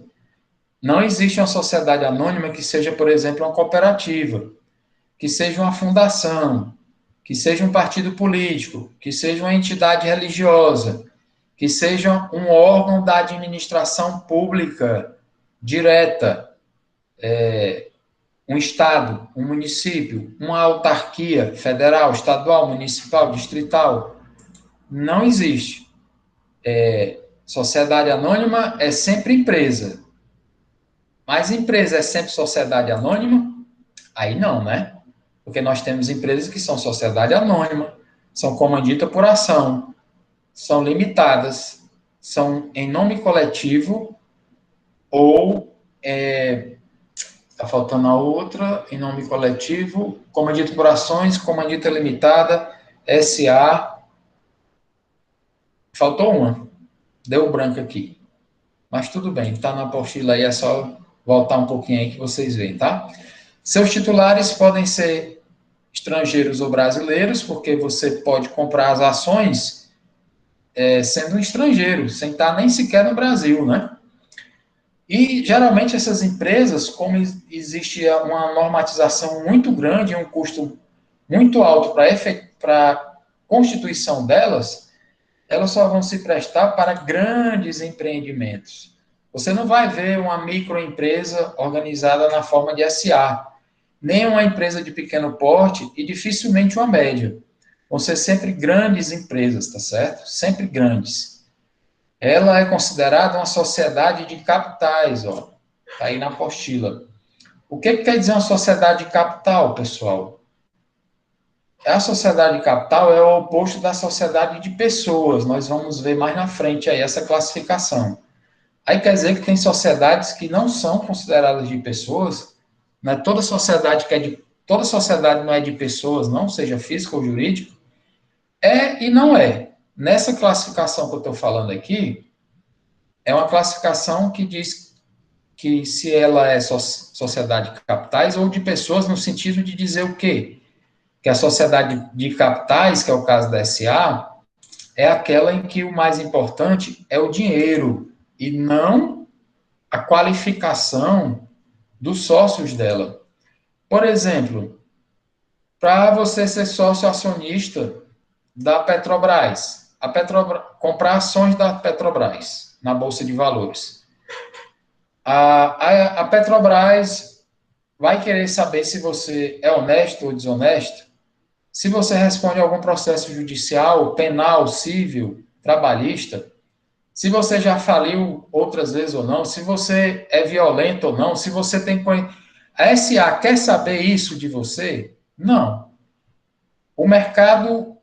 Não existe uma sociedade anônima que seja, por exemplo, uma cooperativa, que seja uma fundação, que seja um partido político, que seja uma entidade religiosa, que seja um órgão da administração pública direta, um estado, um município, uma autarquia federal, estadual, municipal, distrital. Não existe. Sociedade anônima é sempre empresa. Mas empresa é sempre sociedade anônima? Aí não, né? Porque nós temos empresas que são sociedade anônima, são comanditas por ação, são limitadas, são em nome coletivo ou está faltando a outra, em nome coletivo, comandita por ações, comandita limitada, SA. Faltou uma. Deu branco aqui. Mas tudo bem, está na apostila aí, é só voltar um pouquinho aí que vocês veem, tá? Seus titulares podem ser estrangeiros ou brasileiros, porque você pode comprar as ações sendo um estrangeiro, sem estar nem sequer no Brasil, né? E, geralmente, essas empresas, como existe uma normatização muito grande, um custo muito alto para a constituição delas, elas só vão se prestar para grandes empreendimentos. Você não vai ver uma microempresa organizada na forma de SA, nem uma empresa de pequeno porte e dificilmente uma média. Vão ser sempre grandes empresas, tá certo? Sempre grandes. Ela é considerada uma sociedade de capitais, ó. Tá aí na apostila. O que quer dizer uma sociedade de capital, pessoal? A sociedade de capital é o oposto da sociedade de pessoas. Nós vamos ver mais na frente aí essa classificação. Aí quer dizer que tem sociedades que não são consideradas de pessoas, né? Toda sociedade toda sociedade não é de pessoas, não, seja físico ou jurídico, é e não é. Nessa classificação que eu estou falando aqui, é uma classificação que diz que se ela é sociedade de capitais ou de pessoas, no sentido de dizer o quê? Que a sociedade de capitais, que é o caso da SA, é aquela em que o mais importante é o dinheiro e não a qualificação dos sócios dela. Por exemplo, para você ser sócio acionista da Petrobras, comprar ações da Petrobras na Bolsa de Valores. A Petrobras vai querer saber se você é honesto ou desonesto, se você responde a algum processo judicial, penal, civil, trabalhista, se você já faliu outras vezes ou não, se você é violento ou não, se você tem... A SA quer saber isso de você? Não. O mercado,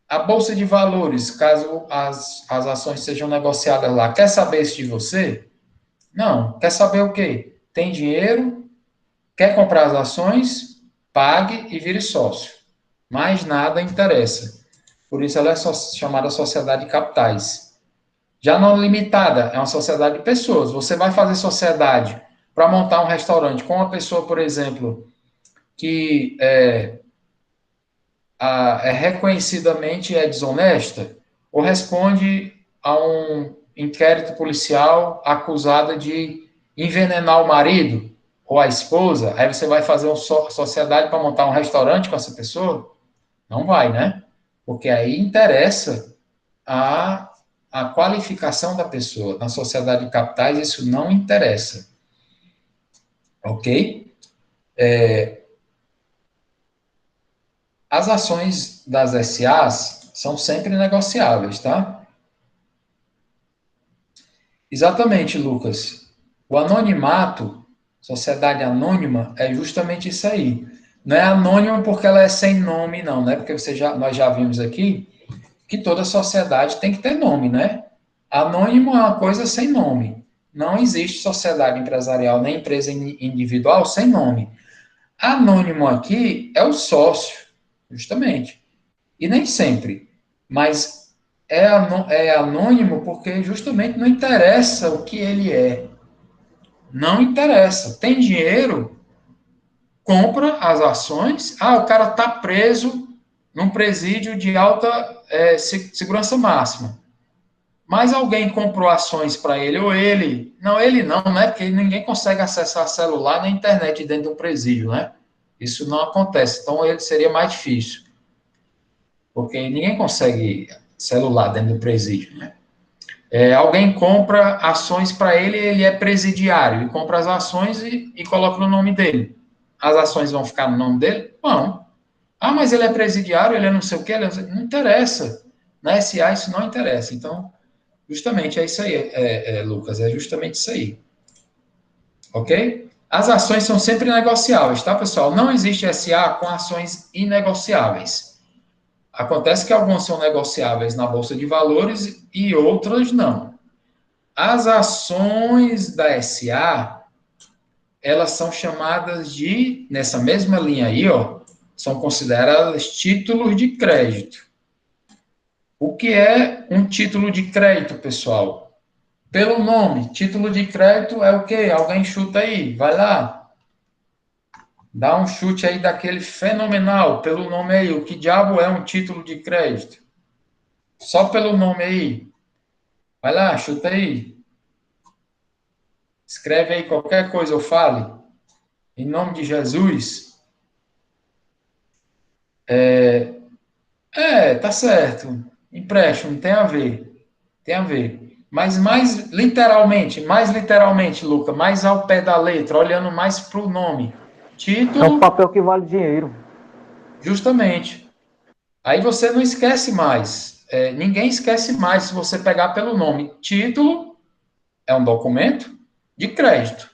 a Bolsa de Valores, caso as ações sejam negociadas lá, quer saber isso de você? Não. Quer saber o quê? Tem dinheiro, quer comprar as ações, pague e vire sócio. Mais nada interessa. Por isso ela é chamada sociedade de capitais. Já não limitada, é uma sociedade de pessoas. Você vai fazer sociedade para montar um restaurante com uma pessoa, por exemplo, que é reconhecidamente desonesta, ou responde a um inquérito policial acusada de envenenar o marido ou a esposa, aí você vai fazer uma sociedade para montar um restaurante com essa pessoa? Não vai, né? Porque aí interessa a qualificação da pessoa. Na sociedade de capitais, isso não interessa. Ok? As ações das SAs são sempre negociáveis, tá? Exatamente, Lucas. O anonimato, sociedade anônima, é justamente isso aí. Não é anônima porque ela é sem nome, não, né? Porque nós já vimos aqui que toda sociedade tem que ter nome, né? Anônimo é uma coisa sem nome. Não existe sociedade empresarial nem empresa individual sem nome. Anônimo aqui é o sócio, justamente. E nem sempre. Mas é anônimo porque justamente não interessa o que ele é. Não interessa. Tem dinheiro, compra as ações. Ah, o cara está preso num presídio de alta segurança máxima. Mas alguém comprou ações para ele, ou ele... Não, ele não, né? Porque ninguém consegue acessar celular na internet dentro do presídio, né? Isso não acontece. Então, ele seria mais difícil. Porque ninguém consegue celular dentro do presídio, né? Alguém compra ações para ele, ele é presidiário, e compra as ações e coloca no nome dele. As ações vão ficar no nome dele? Não. Ah, mas ele é presidiário, ele é não sei o quê, não interessa. Na SA isso não interessa. Então, justamente é isso aí, Lucas, é justamente isso aí. Ok? As ações são sempre negociáveis, tá, pessoal? Não existe SA com ações inegociáveis. Acontece que algumas são negociáveis na Bolsa de Valores e outras não. As ações da SA, elas são chamadas de, nessa mesma linha aí, ó, são consideradas títulos de crédito. O que é um título de crédito, pessoal? Pelo nome, título de crédito é o quê? Alguém chuta aí, vai lá. Dá um chute aí daquele fenomenal, pelo nome aí. O que diabo é um título de crédito? Só pelo nome aí. Vai lá, chuta aí. Escreve aí qualquer coisa ou fale. Em nome de Jesus. Tá certo. Empréstimo, tem a ver. Tem a ver. Mas mais literalmente, Luca, mais ao pé da letra, olhando mais para o nome. É um Título, papel que vale dinheiro. justamente. Aí você não esquece mais. Ninguém esquece mais se você pegar pelo nome. Título é um documento de crédito.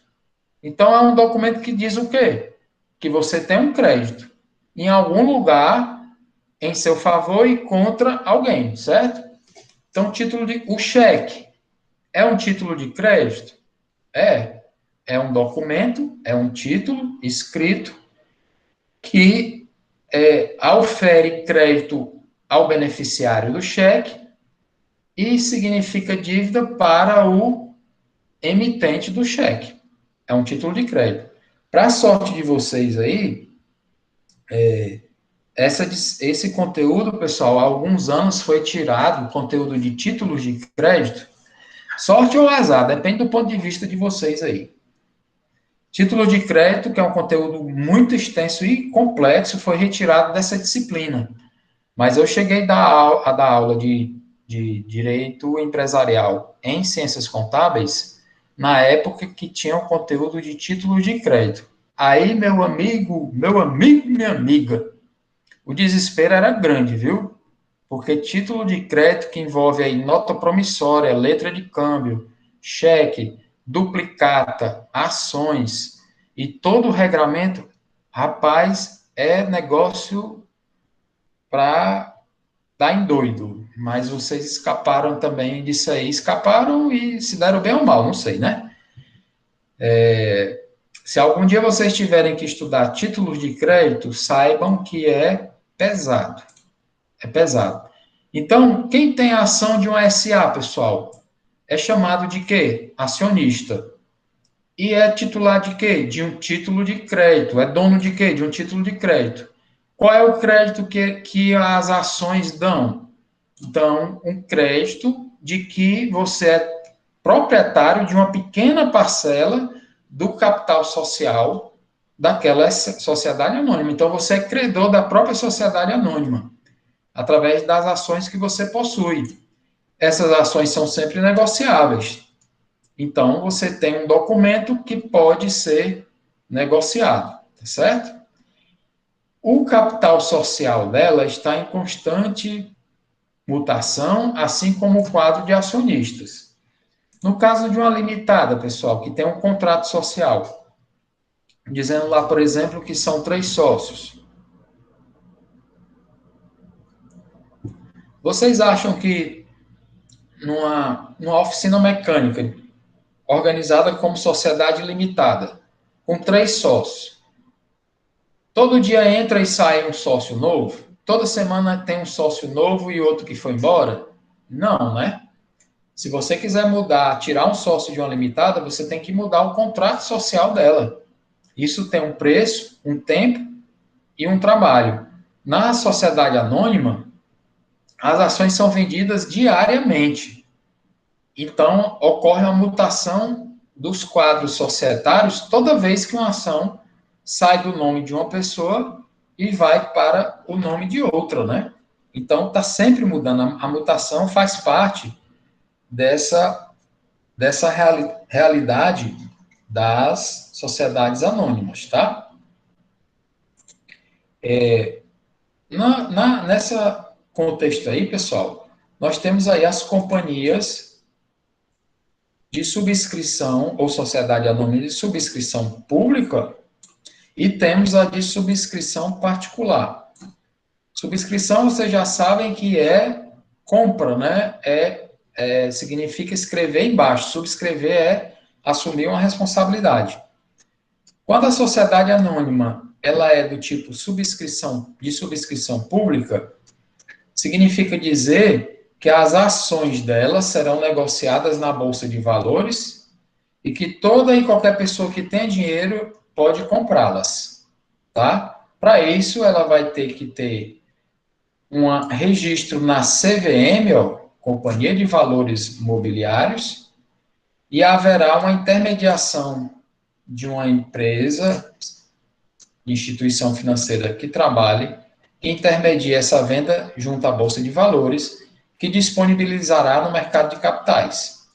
Então, é um documento que diz o quê? Que você tem um crédito em algum lugar em seu favor e contra alguém, certo? Então, o cheque é um título de crédito? É um documento, é um título escrito que aufere crédito ao beneficiário do cheque e significa dívida para o emitente do cheque. É um título de crédito. Para a sorte de vocês aí, esse conteúdo, pessoal, há alguns anos foi tirado, o conteúdo de títulos de crédito. Sorte ou azar, depende do ponto de vista de vocês aí. Título de crédito, que é um conteúdo muito extenso e complexo, foi retirado dessa disciplina. Mas eu cheguei a dar aula de direito empresarial em ciências contábeis na época que tinha o conteúdo de títulos de crédito. Aí, meu amigo, minha amiga, o desespero era grande, viu? Porque título de crédito que envolve aí nota promissória, letra de câmbio, cheque, duplicata, ações e todo o regramento, rapaz, é negócio para dar em doido. Mas vocês escaparam também disso aí. Escaparam e se deram bem ou mal, não sei, né? Se algum dia vocês tiverem que estudar títulos de crédito, saibam que é pesado. É pesado. Então, quem tem a ação de uma SA, pessoal, é chamado de quê? Acionista. E é titular de quê? De um título de crédito. É dono de quê? De um título de crédito. Qual é o crédito que as ações dão? Dão um crédito de que você é proprietário de uma pequena parcela do capital social daquela sociedade anônima. Então, você é credor da própria sociedade anônima, através das ações que você possui. Essas ações são sempre negociáveis. Então, você tem um documento que pode ser negociado, tá certo? O capital social dela está em constante mutação, assim como o quadro de acionistas. No caso de uma limitada, pessoal, que tem um contrato social, dizendo lá, por exemplo, que são 3 sócios. Vocês acham que numa oficina mecânica, organizada como sociedade limitada, com 3 sócios, todo dia entra e sai um sócio novo? Toda semana tem um sócio novo e outro que foi embora? Não, né? Se você quiser mudar, tirar um sócio de uma limitada, você tem que mudar o contrato social dela. Isso tem um preço, um tempo e um trabalho. Na sociedade anônima, as ações são vendidas diariamente. Então, ocorre uma mutação dos quadros societários toda vez que uma ação sai do nome de uma pessoa e vai para o nome de outra, né? Então, está sempre mudando. A mutação faz parte dessa realidade das sociedades anônimas, tá? Nessa contexto aí, pessoal, nós temos aí as companhias de subscrição ou sociedade anônima de subscrição pública e temos a de subscrição particular. Subscrição, vocês já sabem que é compra, né? Significa escrever embaixo. Subscrever é assumir uma responsabilidade. Quando a sociedade anônima ela é do tipo de subscrição pública, significa dizer que as ações dela serão negociadas na Bolsa de Valores e que toda e qualquer pessoa que tenha dinheiro pode comprá-las, tá? Para isso, ela vai ter que ter um registro na CVM, Companhia de Valores Mobiliários, e haverá uma intermediação de uma empresa, instituição financeira que trabalhe, que intermedie essa venda junto à Bolsa de Valores, que disponibilizará no mercado de capitais.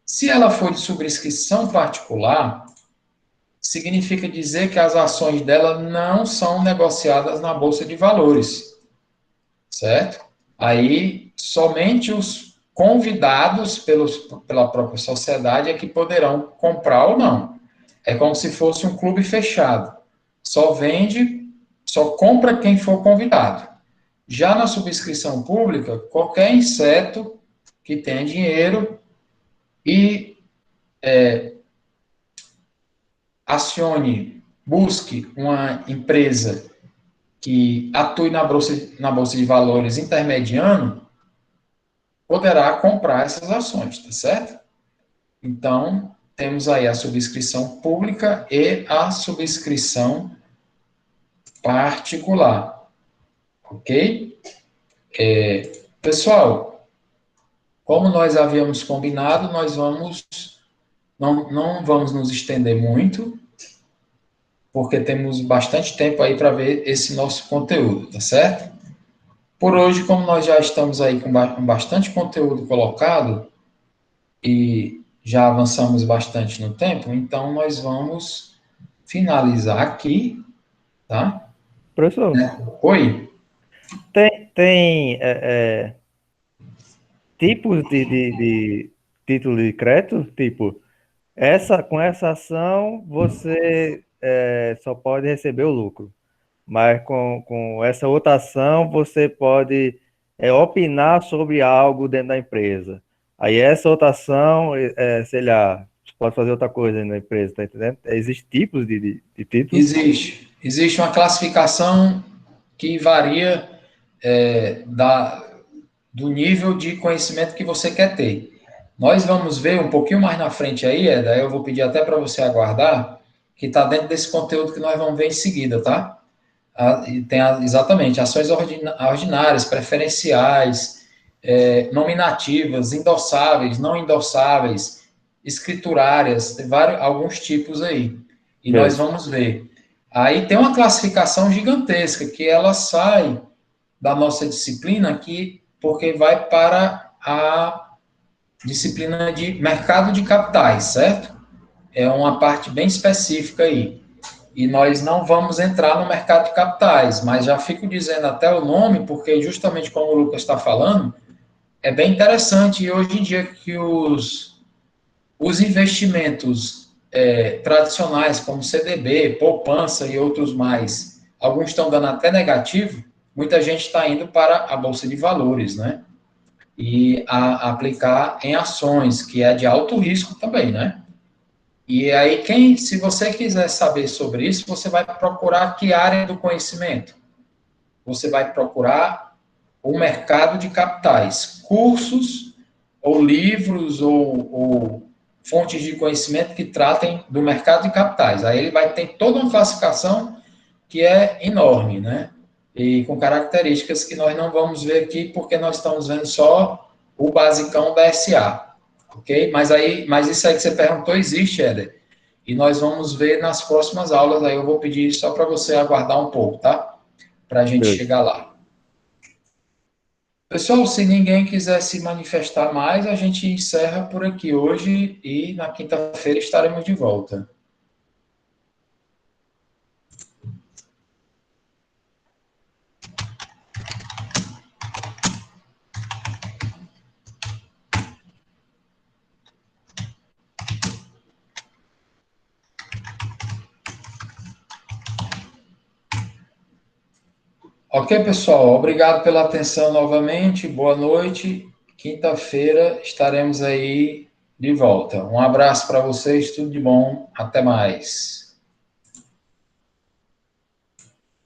Se ela for de subscrição particular, significa dizer que as ações dela não são negociadas na Bolsa de Valores, certo? Aí, somente os convidados pela própria sociedade é que poderão comprar ou não. É como se fosse um clube fechado. Só compra quem for convidado. Já na subscrição pública, qualquer inseto que tenha dinheiro e busque uma empresa que atue na bolsa de valores intermediando, poderá comprar essas ações, tá certo? Então, temos aí a subscrição pública e a subscrição particular, ok? Pessoal, como nós havíamos combinado, nós não vamos nos estender muito, porque temos bastante tempo aí para ver esse nosso conteúdo, tá certo? Por hoje, como nós já estamos aí com bastante conteúdo colocado e já avançamos bastante no tempo, então nós vamos finalizar aqui, tá? Professor, Oi? tem tipos de título de crédito? Tipo, com essa ação você só pode receber o lucro, mas com essa outra ação você pode opinar sobre algo dentro da empresa. Aí essa outra ação, sei lá, você pode fazer outra coisa dentro da empresa, tá entendendo? Existem tipos de títulos? Existe uma classificação que varia do nível de conhecimento que você quer ter. Nós vamos ver um pouquinho mais na frente aí, daí eu vou pedir até para você aguardar, que está dentro desse conteúdo que nós vamos ver em seguida, tá? Tem exatamente ações ordinárias, preferenciais, nominativas, endossáveis, não endossáveis, escriturárias, tem alguns tipos aí. E nós vamos ver. Aí tem uma classificação gigantesca, que ela sai da nossa disciplina porque vai para a disciplina de mercado de capitais, certo? É uma parte bem específica aí. E nós não vamos entrar no mercado de capitais, mas já fico dizendo até o nome, porque justamente como o Lucas está falando, é bem interessante, e hoje em dia que os investimentos tradicionais, como CDB, poupança e outros mais, alguns estão dando até negativo, muita gente está indo para a Bolsa de Valores, né? E aplicar em ações, que é de alto risco também, né? E aí, se você quiser saber sobre isso, você vai procurar que área do conhecimento? Você vai procurar o mercado de capitais, cursos ou livros, ou fontes de conhecimento que tratem do mercado de capitais. Aí ele vai ter toda uma classificação que é enorme, né? E com características que nós não vamos ver aqui, porque nós estamos vendo só o basicão da SA, ok? Mas isso aí que você perguntou existe, Éder. E nós vamos ver nas próximas aulas, aí eu vou pedir só para você aguardar um pouco, tá? Para a gente chegar lá. Pessoal, se ninguém quiser se manifestar mais, a gente encerra por aqui hoje e na quinta-feira estaremos de volta. Ok, pessoal. Obrigado pela atenção novamente. Boa noite. Quinta-feira estaremos aí de volta. Um abraço para vocês. Tudo de bom. Até mais.